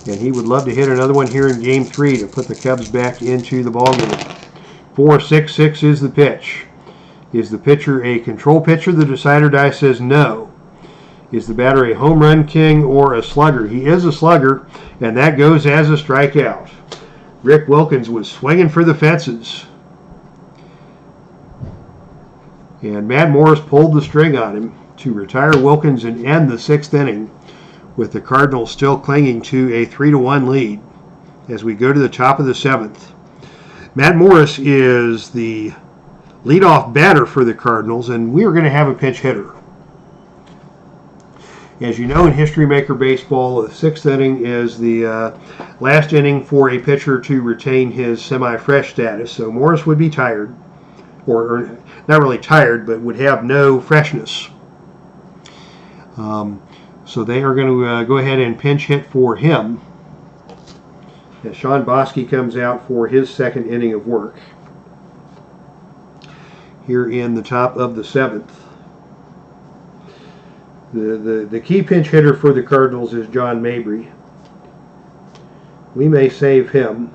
And he would love to hit another one here in Game 3 to put the Cubs back into the ballgame. 4-6-6 is the pitch. Is the pitcher a control pitcher? The decider die says no. Is the batter a home run king or a slugger? He is a slugger, and that goes as a strikeout. Rick Wilkins was swinging for the fences. And Matt Morris pulled the string on him to retire Wilkins and end the 6th inning, with the Cardinals still clinging to a 3-1 lead as we go to the top of the 7th. Matt Morris is the leadoff batter for the Cardinals, and we are going to have a pinch hitter. As you know, in History Maker Baseball, the 6th inning is the last inning for a pitcher to retain his semi-fresh status. So Morris would be tired, or not really tired, but would have no freshness. So they are going to go ahead and pinch hit for him as Sean Bosky comes out for his 2nd inning of work here in the top of the 7th. The key pinch hitter for the Cardinals is John Mabry. We may save him.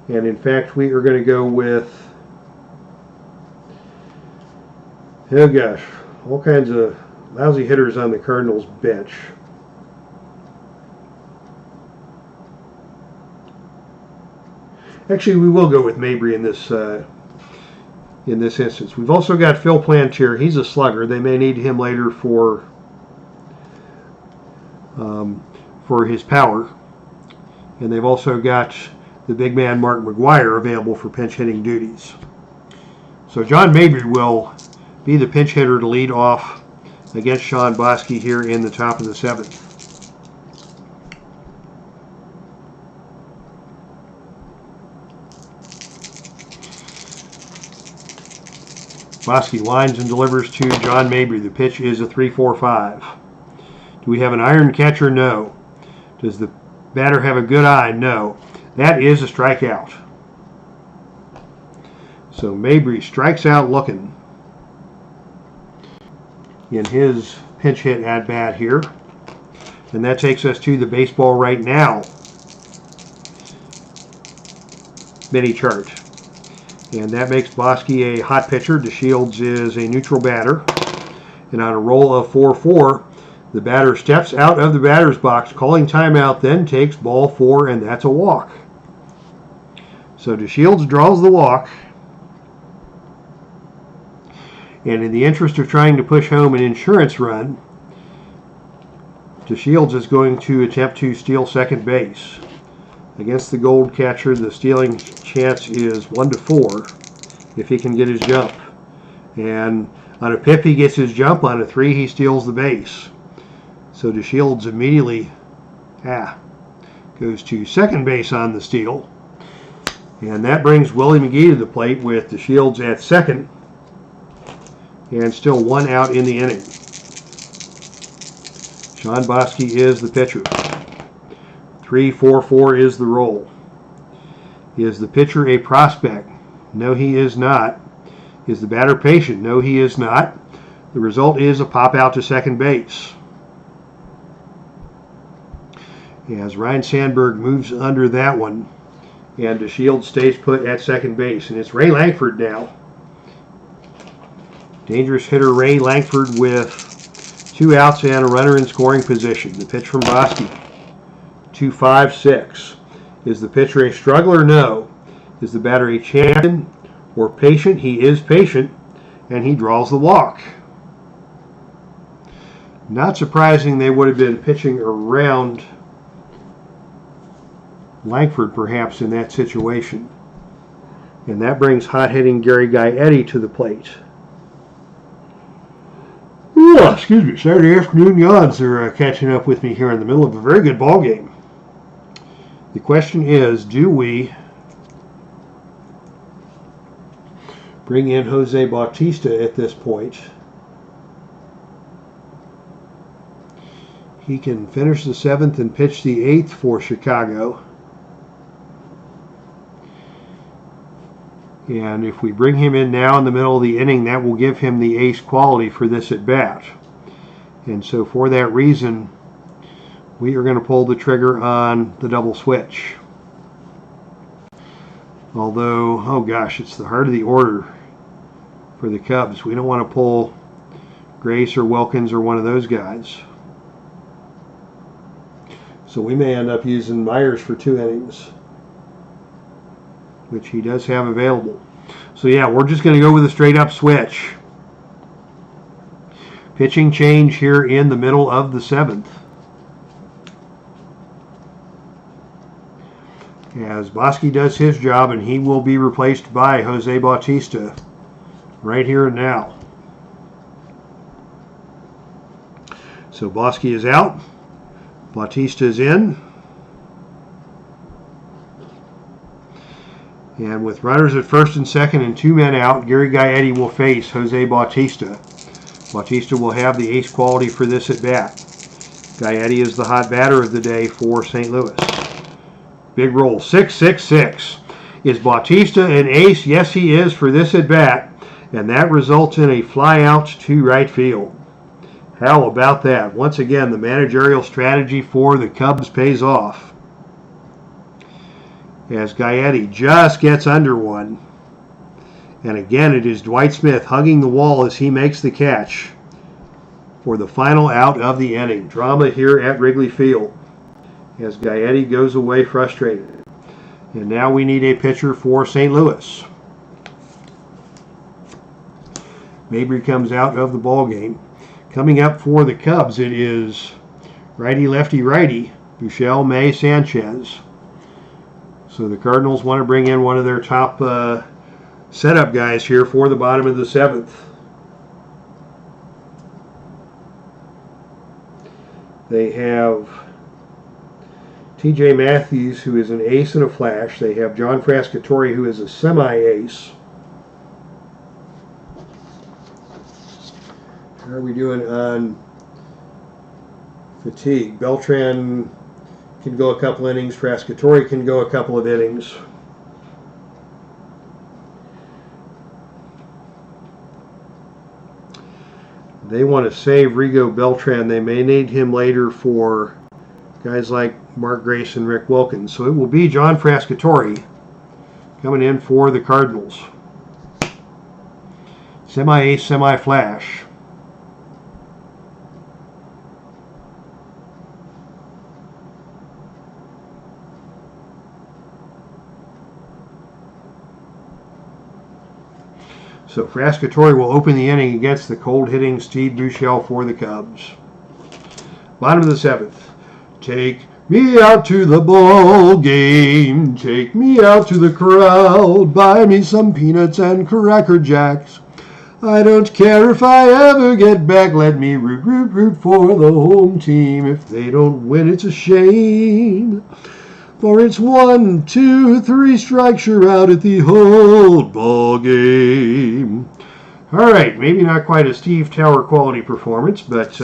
And in fact, we are going to go with, oh gosh, all kinds of lousy hitters on the Cardinals bench. Actually, we will go with Mabry in this instance. We've also got Phil Plantier. He's a slugger. They may need him later for his power. And they've also got the big man Mark McGuire available for pinch hitting duties. So John Mabry will be the pinch hitter to lead off against Sean Bosky here in the top of the 7th. Bosky lines and delivers to John Mabry. The pitch is a 3-4-5. Do we have an iron catcher? No. Does the batter have a good eye? No. That is a strikeout. So Mabry strikes out looking. in his pinch hit at bat here. And that takes us to the baseball right now mini chart. And that makes Bosky a hot pitcher. DeShields is a neutral batter. And on a roll of 4-4, the batter steps out of the batter's box, calling timeout, then takes ball 4, and that's a walk. So DeShields draws the walk. And in the interest of trying to push home an insurance run, DeShields is going to attempt to steal second base. Against the Gold catcher, the stealing chance is 1-4 if he can get his jump. And on a pip, he gets his jump. On a 3, he steals the base. So DeShields immediately goes to second base on the steal. And that brings Willie McGee to the plate with DeShields at second. And still 1 out in the inning. Sean Bosky is the pitcher. 3-4-4 is the roll. Is the pitcher a prospect? No, he is not. Is the batter patient? No, he is not. The result is a pop out to second base. As Ryan Sandberg moves under that one, and DeShields stays put at second base. And it's Ray Langford now. Dangerous hitter Ray Langford with 2 outs and a runner in scoring position. The pitch from Bosky. 2-5-6. Is the pitcher a struggler? No. Is the batter a champion or patient? He is patient, and he draws the walk. Not surprising they would have been pitching around Langford perhaps in that situation. And that brings hot-hitting Gary Gaetti to the plate. Excuse me, Saturday afternoon yawns are catching up with me here in the middle of a very good ball game. The question is, do we bring in Jose Bautista at this point? He can finish the 7th and pitch the 8th for Chicago. And if we bring him in now in the middle of the inning, that will give him the ace quality for this at bat. And so for that reason, we are going to pull the trigger on the double switch. Although, oh gosh, it's the heart of the order for the Cubs. We don't want to pull Grace or Wilkins or one of those guys. So we may end up using Myers for 2 innings, which he does have available. So yeah, we're just going to go with a straight up switch. Pitching change here in the middle of the 7th. As Bosky does his job, and he will be replaced by Jose Bautista right here and now. So Bosky is out. Bautista is in. And with runners at first and second and 2 men out, Gary Gaetti will face Jose Bautista. Bautista will have the ace quality for this at bat. Gaetti is the hot batter of the day for St. Louis. Big roll, 6-6-6. Is Bautista an ace? Yes, he is for this at bat. And that results in a fly out to right field. How about that? Once again, the managerial strategy for the Cubs pays off. As Gaetti just gets under one. And again, it is Dwight Smith hugging the wall as he makes the catch for the final out of the inning. Drama here at Wrigley Field as Gaetti goes away frustrated. And now we need a pitcher for St. Louis. Mabry comes out of the ball game. Coming up for the Cubs, it is righty, lefty, righty, Buechele, May, Sanchez. So the Cardinals want to bring in one of their top setup guys here for the bottom of the 7th. They have TJ Matthews, who is an ace and a flash. They have John Frascatore, who is a semi-ace. How are we doing on fatigue? Beltran can go a couple innings. Frascatore can go a couple of innings. They want to save Rigo Beltran. They may need him later for guys like Mark Grace and Rick Wilkins. So it will be John Frascatore coming in for the Cardinals. Semi-ace, semi-flash. So Frascatore will open the inning against the cold-hitting Steve Buechele for the Cubs. Bottom of the 7th. Take me out to the ball game. Take me out to the crowd. Buy me some peanuts and Cracker Jacks. I don't care if I ever get back. Let me root for the home team. If they don't win, it's a shame. For it's 1, 2, 3 strikes, you're out at the whole ball game. All right, maybe not quite a Steve Tower quality performance, but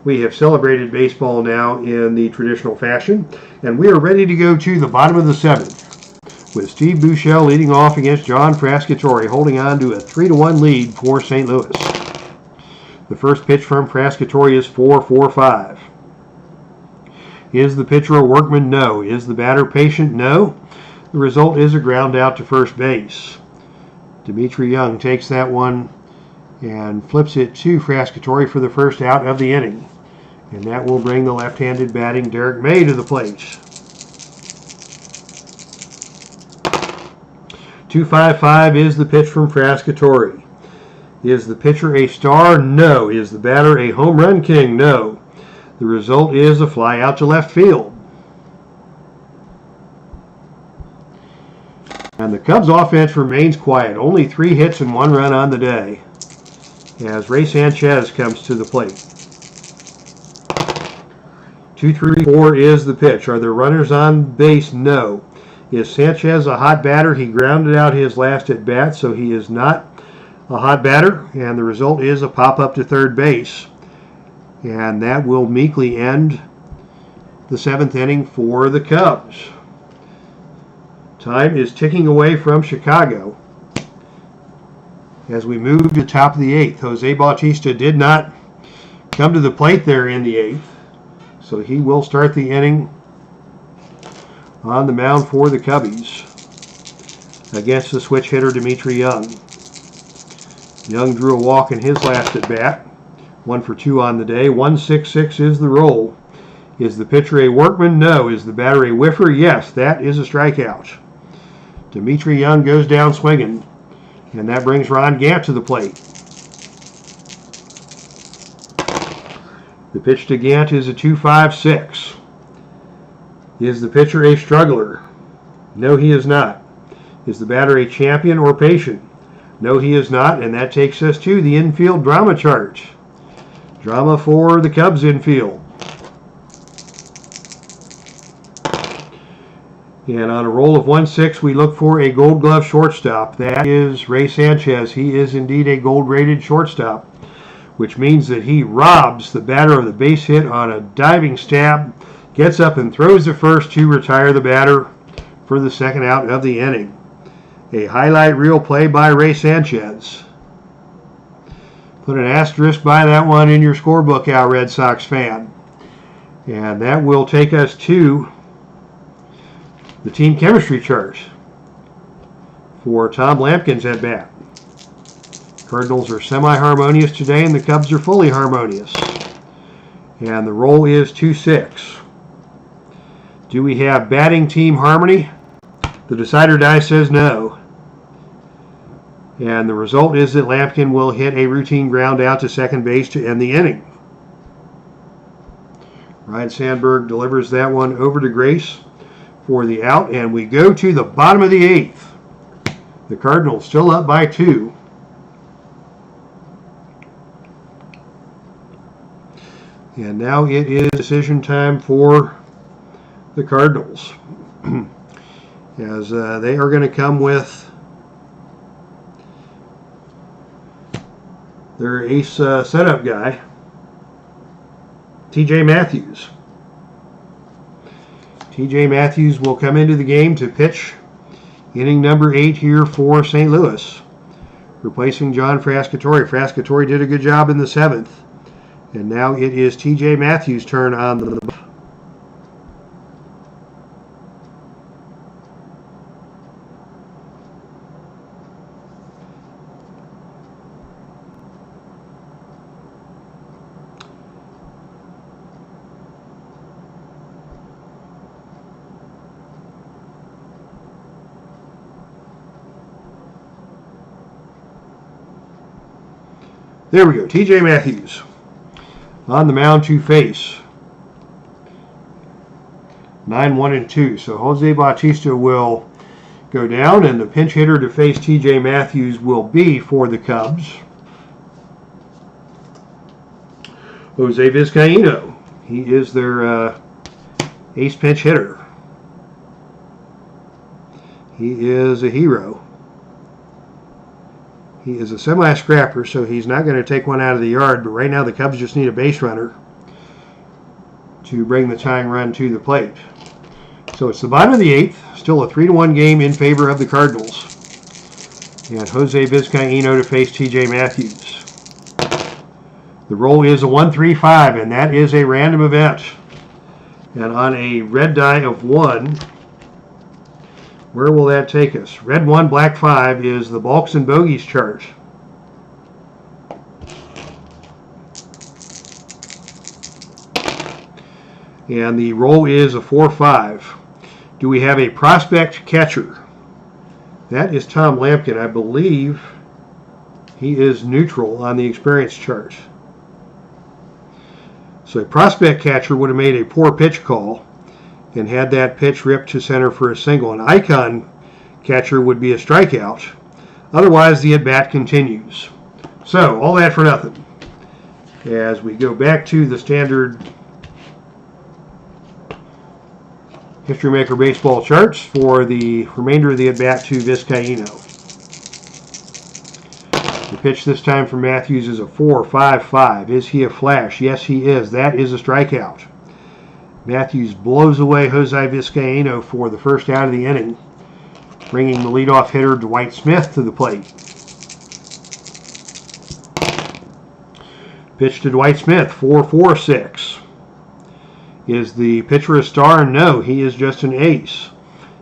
we have celebrated baseball now in the traditional fashion, and we are ready to go to the bottom of the 7th, with Steve Buechele leading off against John Frascatore, holding on to a 3-1 lead for St. Louis. The first pitch from Frascatore is 4-4-5. Is the pitcher a workman? No. Is the batter patient? No. The result is a ground out to first base. Dimitri Young takes that one and flips it to Frascatore for the first out of the inning. And that will bring the left-handed batting Derek May to the plate. 2-5-5 is the pitch from Frascatore. Is the pitcher a star? No. Is the batter a home run king? No. The result is a fly out to left field. And the Cubs offense remains quiet. Only 3 hits and 1 run on the day as Ray Sanchez comes to the plate. 2-3-4 is the pitch. Are there runners on base? No. Is Sanchez a hot batter? He grounded out his last at bat, so he is not a hot batter. And the result is a pop up to third base. And that will meekly end the 7th inning for the Cubs. Time is ticking away from Chicago as we move to the top of the 8th. Jose Bautista did not come to the plate there in the 8th, so he will start the inning on the mound for the Cubbies against the switch hitter Dimitri Young. Young drew a walk in his last at bat. 1 for 2 on the day. 1-6-6 is the roll. Is the pitcher a workman? No. Is the batter a whiffer? Yes, that is a strikeout. Dimitri Young goes down swinging, and that brings Ron Gant to the plate. The pitch to Gant is a 2-5-6. Is the pitcher a struggler? No, he is not. Is the batter a champion or patient? No, he is not, and that takes us to the infield drama chart. Drama for the Cubs infield. And on a roll of 1-6, we look for a Gold Glove shortstop. That is Ray Sanchez. He is indeed a gold-rated shortstop, which means that he robs the batter of the base hit on a diving stab, gets up and throws the first to retire the batter for the second out of the inning. A highlight reel play by Ray Sanchez. Put an asterisk by that one in your scorebook, Al Red Sox fan. And that will take us to the team chemistry chart for Tom Lampkin's at bat. Cardinals are semi-harmonious today, and the Cubs are fully harmonious. And the roll is 2-6. Do we have batting team harmony? The decider die says no. And the result is that Lampkin will hit a routine ground out to second base to end the inning. Ryan Sandberg delivers that one over to Grace for the out, and we go to the bottom of the 8th. The Cardinals still up by 2. And now it is decision time for the Cardinals, as they are going to come with their ace setup guy, TJ Matthews. TJ Matthews will come into the game to pitch inning number 8 here for St. Louis. replacing John Frascatore. Frascatore did a good job in the 7th. And now it is TJ Matthews' turn on the buff. There we go, TJ Matthews on the mound to face 9-1-2. So Jose Bautista will go down, and the pinch hitter to face TJ Matthews will be for the Cubs Jose Vizcaino. He is their ace pinch hitter. He is a hero. He is a semi-scrapper, so he's not going to take one out of the yard, but right now the Cubs just need a base runner to bring the tying run to the plate. So it's the bottom of the 8th, still a 3-1 game in favor of the Cardinals. And Jose Vizcaino to face TJ Matthews. The roll is a 1-3-5, and that is a random event. And on a red die of 1, where will that take us? Red 1, black 5 is the balks and bogeys chart. And the roll is a 4-5. Do we have a prospect catcher? That is Tom Lampkin. I believe he is neutral on the experience chart. So a prospect catcher would have made a poor pitch call and had that pitch ripped to center for a single. An icon catcher would be a strikeout. Otherwise, the at-bat continues. So, all that for nothing. As we go back to the standard History Maker baseball charts for the remainder of the at-bat to Vizcaino. The pitch this time from Matthews is a 4-5-5. Is he a flash? Yes, he is. That is a strikeout. Matthews blows away Jose Vizcaino for the first out of the inning, bringing the leadoff hitter Dwight Smith to the plate. Pitch to Dwight Smith, 4-4-6. Is the pitcher a star? No, he is just an ace.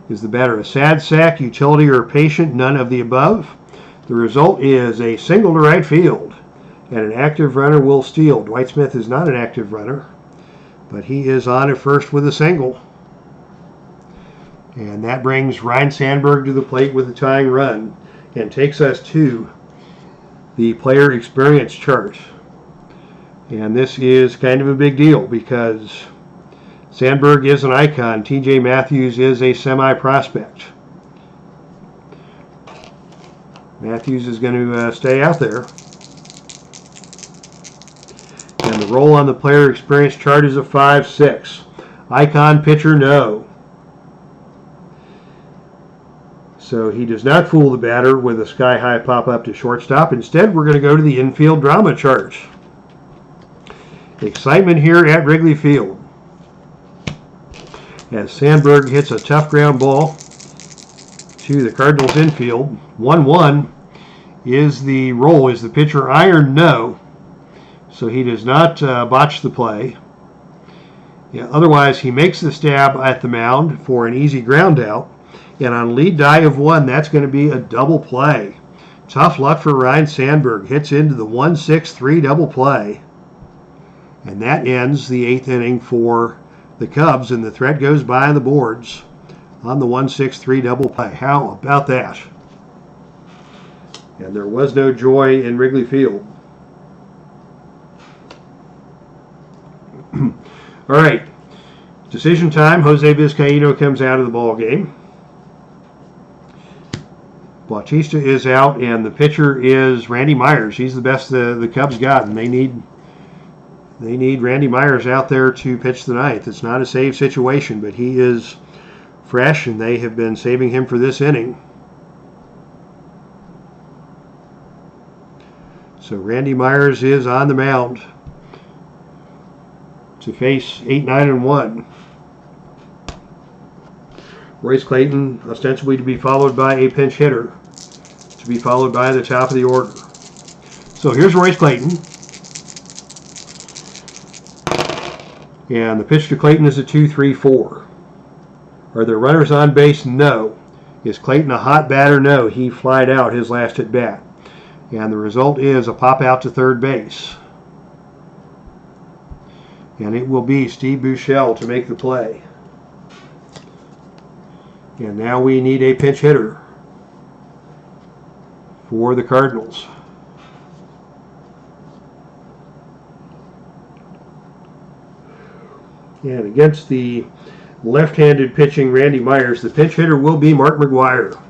Is the batter a sad sack, utility, or patient? None of the above. The result is a single to right field, and an active runner will steal. Dwight Smith is not an active runner, but he is on at first with a single. And that brings Ryne Sandberg to the plate with a tying run and takes us to the player experience chart. And this is kind of a big deal because Sandberg is an icon. TJ Matthews is a semi-prospect. Matthews is going to stay out there. And the roll on the player experience chart is a 5-6. Icon pitcher, no. So he does not fool the batter with a sky-high pop-up to shortstop. Instead, we're going to go to the infield drama chart. Excitement here at Wrigley Field as Sandberg hits a tough ground ball to the Cardinals infield. 1-1 is the roll. Is the pitcher iron? No. So he does not botch the play. Yeah, otherwise, he makes the stab at the mound for an easy ground out. And on lead die of 1, that's going to be a double play. Tough luck for Ryne Sandberg. Hits into the 1-6-3 double play. And that ends the 8th inning for the Cubs, and the threat goes by the boards on the 1-6-3 double play. How about that? And there was no joy in Wrigley Field. All right, decision time. Jose Vizcaino comes out of the ball game. Bautista is out, and the pitcher is Randy Myers. He's the best the Cubs got, and they need Randy Myers out there to pitch the 9th. It's not a save situation, but he is fresh, and they have been saving him for this inning. So Randy Myers is on the mound to face 8-9-1. Royce Clayton ostensibly to be followed by a pinch hitter. to be followed by the top of the order. So here's Royce Clayton. And the pitch to Clayton is a 2-3-4. Are there runners on base? No. Is Clayton a hot batter? No. He flied out his last at bat. And the result is a pop out to third base. And it will be Steve Buechele to make the play. And now we need a pinch hitter for the Cardinals. And against the left-handed pitching Randy Myers, the pinch hitter will be Mark McGwire.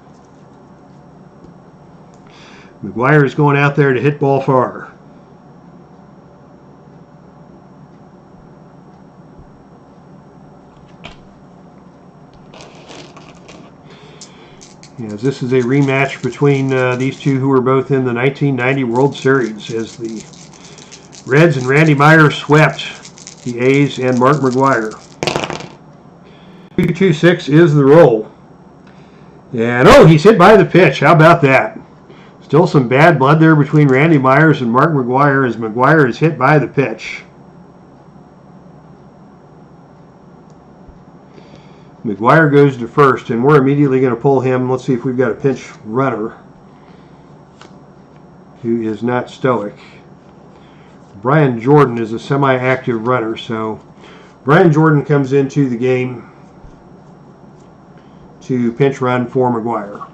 McGwire is going out there to hit ball far. As this is a rematch between these two who were both in the 1990 World Series, as the Reds and Randy Myers swept the A's and Mark McGwire. 2-2-6 is the roll. And oh, he's hit by the pitch. How about that? Still some bad blood there between Randy Myers and Mark McGwire as McGwire is hit by the pitch. McGwire goes to first, and we're immediately going to pull him. Let's see if we've got a pinch runner who is not stoic. Brian Jordan is a semi-active runner, so Brian Jordan comes into the game to pinch run for McGwire.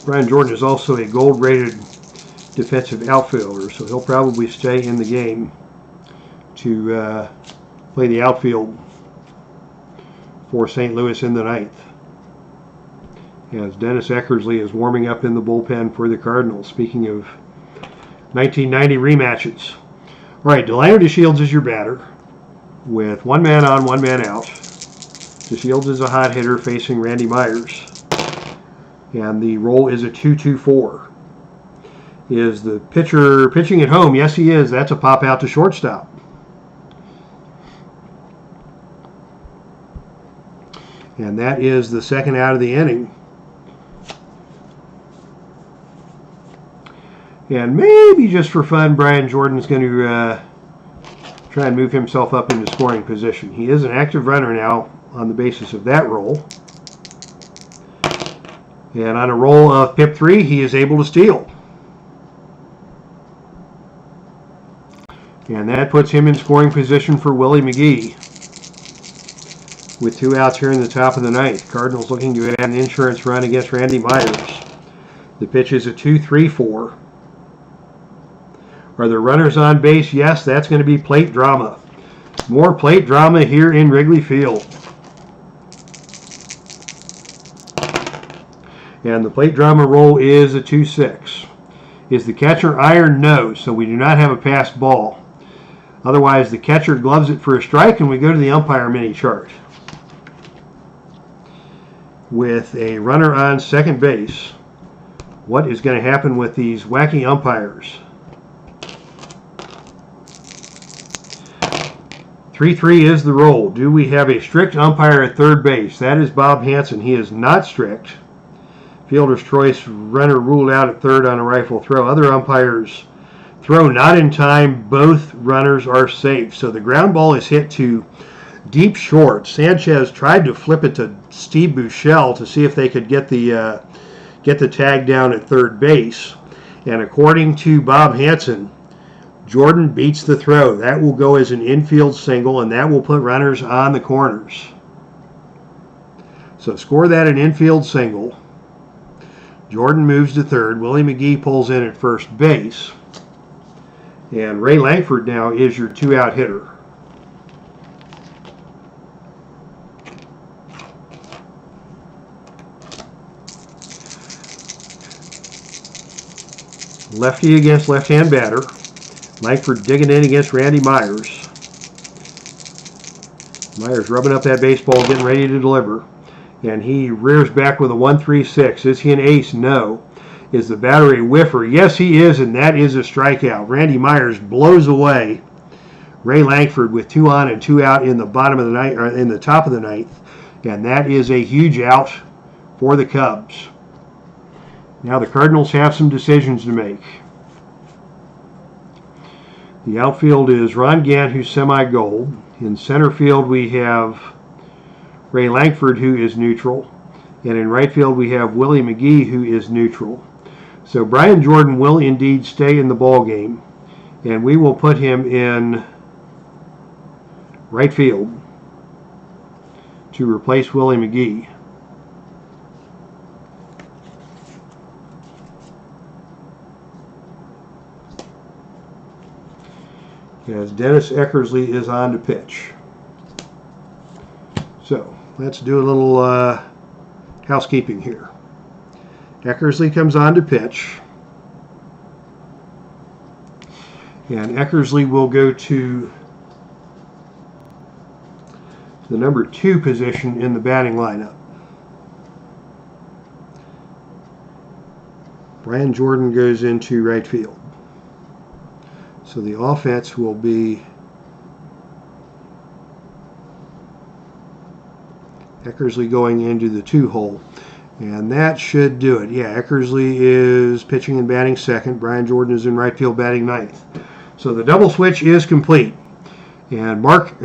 Brian Jordan is also a gold-rated defensive outfielder, so he'll probably stay in the game to play the outfield for St. Louis in the ninth. As Dennis Eckersley is warming up in the bullpen for the Cardinals. Speaking of 1990 rematches. All right, Delano DeShields is your batter with one man on, one man out. DeShields is a hot hitter facing Randy Myers. And the roll is a 2-2-4. Is the pitcher pitching at home? Yes, he is. That's a pop out to shortstop. And that is the second out of the inning. And maybe just for fun, Brian Jordan's going to try and move himself up into scoring position. He is an active runner now on the basis of that roll. And on a roll of PIP 3, he is able to steal. And that puts him in scoring position for Willie McGee. With 2 outs here in the top of the ninth. Cardinals looking to add an insurance run against Randy Myers. The pitch is a 2-3-4. Are there runners on base? Yes, that's going to be plate drama. More plate drama here in Wrigley Field. And the plate drama roll is a 2-6. Is the catcher iron? No, so we do not have a passed ball. Otherwise, the catcher gloves it for a strike, and we go to the umpire mini chart. With a runner on second base, what is going to happen with these wacky umpires? 3-3 is the roll. Do we have a strict umpire at third base? That is Bob Hansen. He is not strict. Fielder's choice, runner ruled out at third on a rifle throw. Other umpires throw not in time. Both runners are safe. So the ground ball is hit to deep short. Sanchez tried to flip it to Steve Buechele to see if they could get the tag down at third base. And according to Bob Hansen, Jordan beats the throw. That will go as an infield single, and that will put runners on the corners. So score that an infield single. Jordan moves to third. Willie McGee pulls in at first base. And Ray Langford now is your 2-out hitter. Lefty against left-hand batter. Langford digging in against Randy Myers. Myers rubbing up that baseball, getting ready to deliver. And he rears back with a 1-3-6. Is he an ace? No. Is the batter a whiffer? Yes, he is, and that is a strikeout. Randy Myers blows away Ray Lankford with 2 on and 2 out in the bottom of the ninth, or in the top of the ninth, and that is a huge out for the Cubs. Now the Cardinals have some decisions to make. The outfield is Ron Gant, who's semi-gold. In center field we have Ray Lankford, who is neutral. And in right field we have Willie McGee, who is neutral. So Brian Jordan will indeed stay in the ball game, and we will put him in right field to replace Willie McGee. As Dennis Eckersley is on to pitch. So let's do a little housekeeping here. Eckersley comes on to pitch, and Eckersley will go to the number 2 position in the batting lineup. Brian Jordan goes into right field. So the offense will be Eckersley going into the 2 hole. And that should do it. Yeah, Eckersley is pitching and batting second. Brian Jordan is in right field batting ninth. So the double switch is complete. And Mark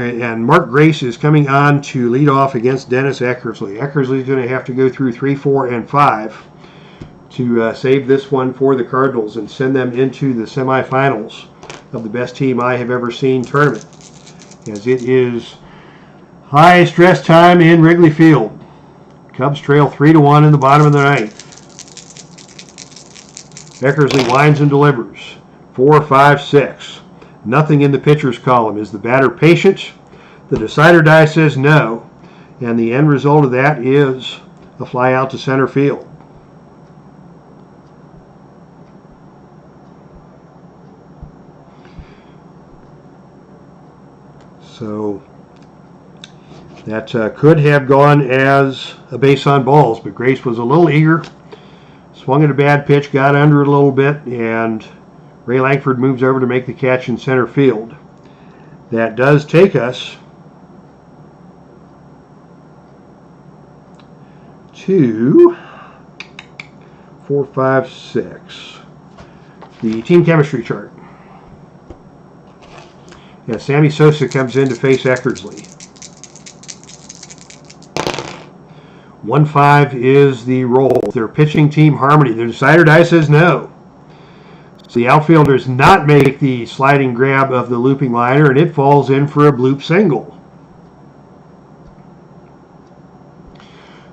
Grace is coming on to lead off against Dennis Eckersley. Eckersley is going to have to go through 3, 4, and 5 to save this one for the Cardinals and send them into the semifinals of the best team I have ever seen tournament, as it is high stress time in Wrigley Field. Cubs trail 3-1 in the bottom of the ninth. Eckersley winds and delivers. 4, 5, 6. Nothing in the pitcher's column. Is the batter patient? The decider die says no, and the end result of that is a fly out to center field. So that could have gone as a base on balls, but Grace was a little eager, swung at a bad pitch, got under it a little bit, and Ray Lankford moves over to make the catch in center field. That does take us to 4, 5, 6. The team chemistry chart. Yeah, Sammy Sosa comes in to face Eckersley. 1-5 is the roll. Their pitching team harmony. The decider die says no. So the outfielders not make the sliding grab of the looping liner, and it falls in for a bloop single.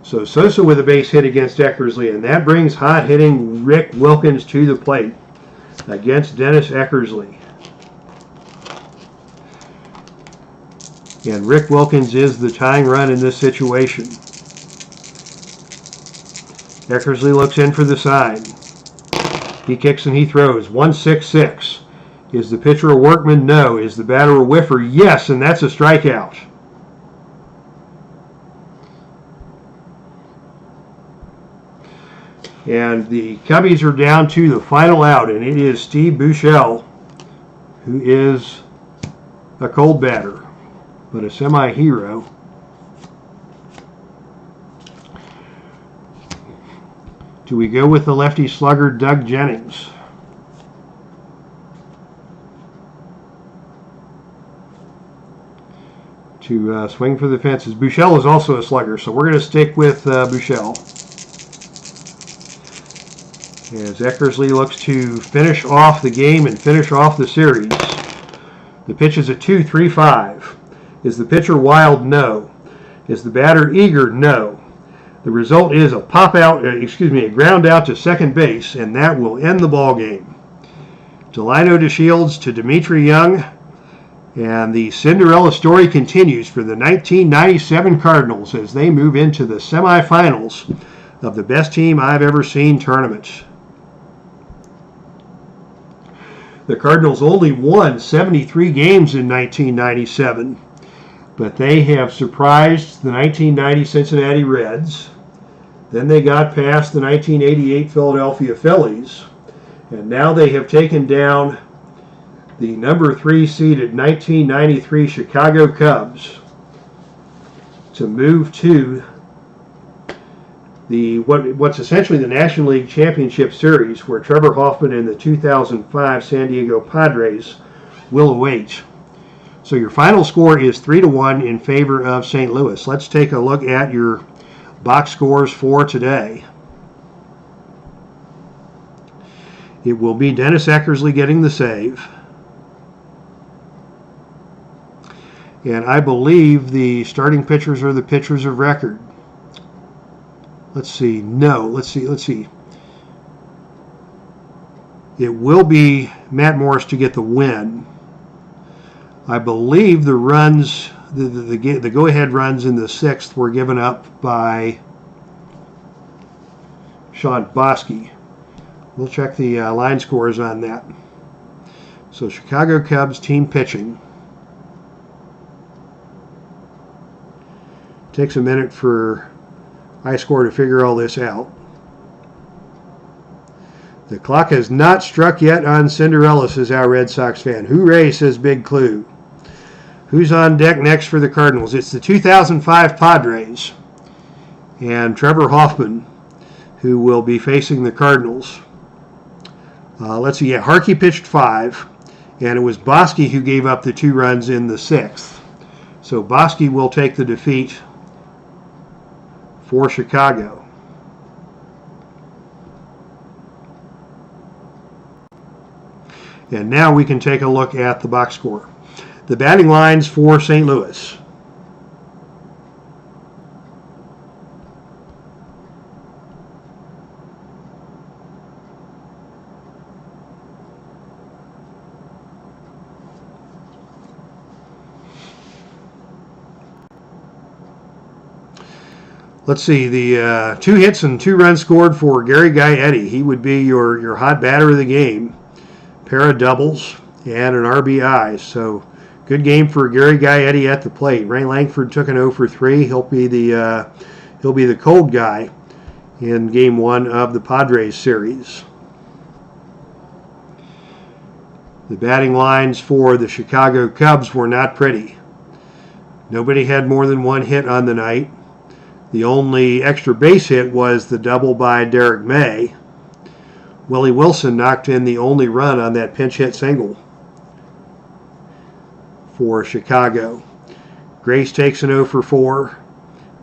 So Sosa with a base hit against Eckersley, and that brings hot-hitting Rick Wilkins to the plate against Dennis Eckersley. And Rick Wilkins is the tying run in this situation. Eckersley looks in for the side. He kicks and he throws. 1-6-6. Is the pitcher a workman? No. Is the batter a whiffer? Yes, and that's a strikeout. And the Cubbies are down to the final out, and it is Steve Buechele, who is a cold batter, but a semi-hero. Do we go with the lefty slugger Doug Jennings? To swing for the fences. Buechele is also a slugger, so we're going to stick with Buechele. As Eckersley looks to finish off the game and finish off the series. The pitch is a 2-3-5. Is the pitcher wild? No. Is the batter eager? No. The result is a a ground out to second base, and that will end the ball game. Delino DeShields to Dimitri Young, and the Cinderella story continues for the 1997 Cardinals as they move into the semifinals of the best team I've ever seen tournament. The Cardinals only won 73 games in 1997, but they have surprised the 1990 Cincinnati Reds, Then they got past the 1988 Philadelphia Phillies, and now they have taken down the number 3 seeded 1993 Chicago Cubs to move to the what's essentially the National League Championship Series, where Trevor Hoffman and the 2005 San Diego Padres will await. So your final score is 3-1 in favor of St. Louis. Let's take a look at your box scores for today. It will be Dennis Eckersley getting the save. And I believe the starting pitchers are the pitchers of record. Let's see. No, let's see. It will be Matt Morris to get the win. I believe the runs, the go-ahead runs in the 6th were given up by Sean Bosky. We'll check the line scores on that. So Chicago Cubs team pitching. Takes a minute for iScore to figure all this out. The clock has not struck yet on Cinderella, says our Red Sox fan. Hooray, says Big Clue. Who's on deck next for the Cardinals? It's the 2005 Padres and Trevor Hoffman, who will be facing the Cardinals. Let's see. Yeah, Harkey pitched 5, and it was Bosky who gave up the 2 runs in the 6th. So Bosky will take the defeat for Chicago. And now we can take a look at the box score. The batting lines for St. Louis. Let's see, the 2 hits and 2 runs scored for Gary Gaetti. He would be your hot batter of the game. Pair of doubles and an RBI. So good game for Gary Gaetti at the plate. Ray Langford took an 0 for 3. He'll be the cold guy in Game 1 of the Padres series. The batting lines for the Chicago Cubs were not pretty. Nobody had more than 1 hit on the night. The only extra base hit was the double by Derek May. Willie Wilson knocked in the only run on that pinch hit single for Chicago. Grace takes an 0 for 4.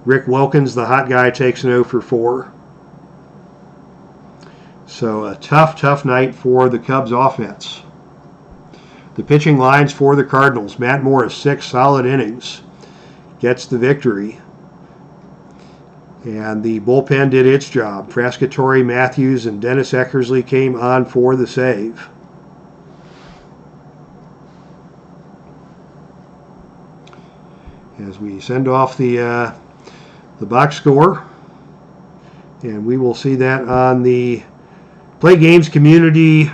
Rick Wilkins, the hot guy, takes an 0 for 4. So a tough night for the Cubs offense. The pitching lines for the Cardinals. Matt Morris, 6 solid innings, gets the victory. And the bullpen did its job. Frascatore, Matthews, and Dennis Eckersley came on for the save. As we send off the box score, and we will see that on the Play Games Community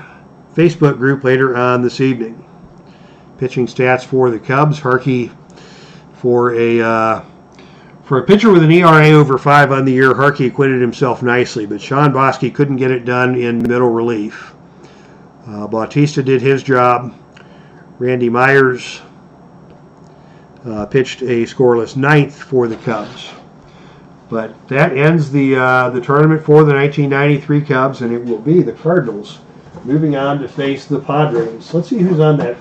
Facebook group later on this evening. Pitching stats for the Cubs. Harkey for a pitcher with an ERA over 5 on the year, Harkey acquitted himself nicely, but Sean Bosky couldn't get it done in middle relief. Bautista did his job. Randy Myers pitched a scoreless 9th for the Cubs. But that ends the tournament for the 1993 Cubs, and it will be the Cardinals moving on to face the Padres. Let's see who's on that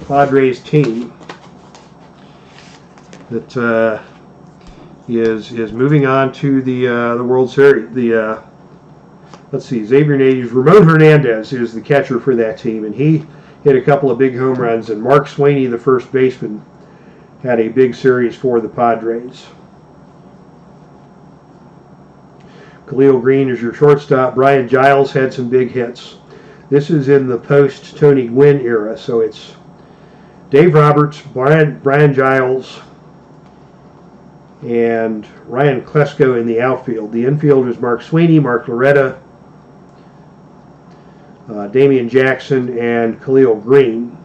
Padres team that is moving on to the World Series. Let's see, Xavier Natives. Ramon Hernandez is the catcher for that team, and he hit a couple of big home runs. And Mark Sweeney, the first baseman, had a big series for the Padres. Khalil Green is your shortstop. Brian Giles had some big hits. This is in the post-Tony Gwynn era, so it's Dave Roberts, Brian Giles, and Ryan Klesko in the outfield. The infield is Mark Sweeney, Mark Loretta, Damian Jackson, and Khalil Green.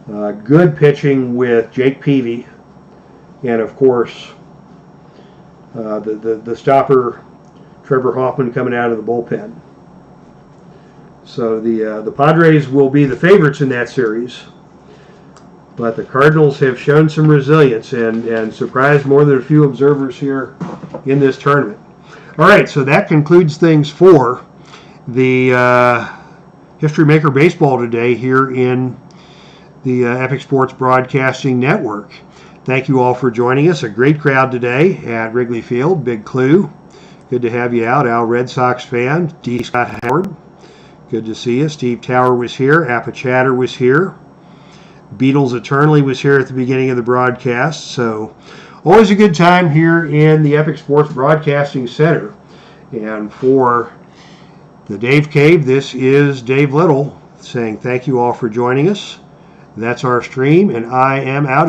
Good pitching with Jake Peavy, and of course the stopper, Trevor Hoffman, coming out of the bullpen. So the Padres will be the favorites in that series, but the Cardinals have shown some resilience and surprised more than a few observers here in this tournament. All right, so that concludes things for the History Maker Baseball today here in the Epic Sports Broadcasting Network. Thank you all for joining us. A great crowd today at Wrigley Field. Big Clue. Good to have you out. Al, Red Sox fan. D. Scott Howard. Good to see you. Steve Tower was here. Appachatter was here. Beatles Eternally was here at the beginning of the broadcast. So always a good time here in the Epic Sports Broadcasting Center. And for the Dave Cave, this is Dave Little saying thank you all for joining us. That's our stream, and I am out of here.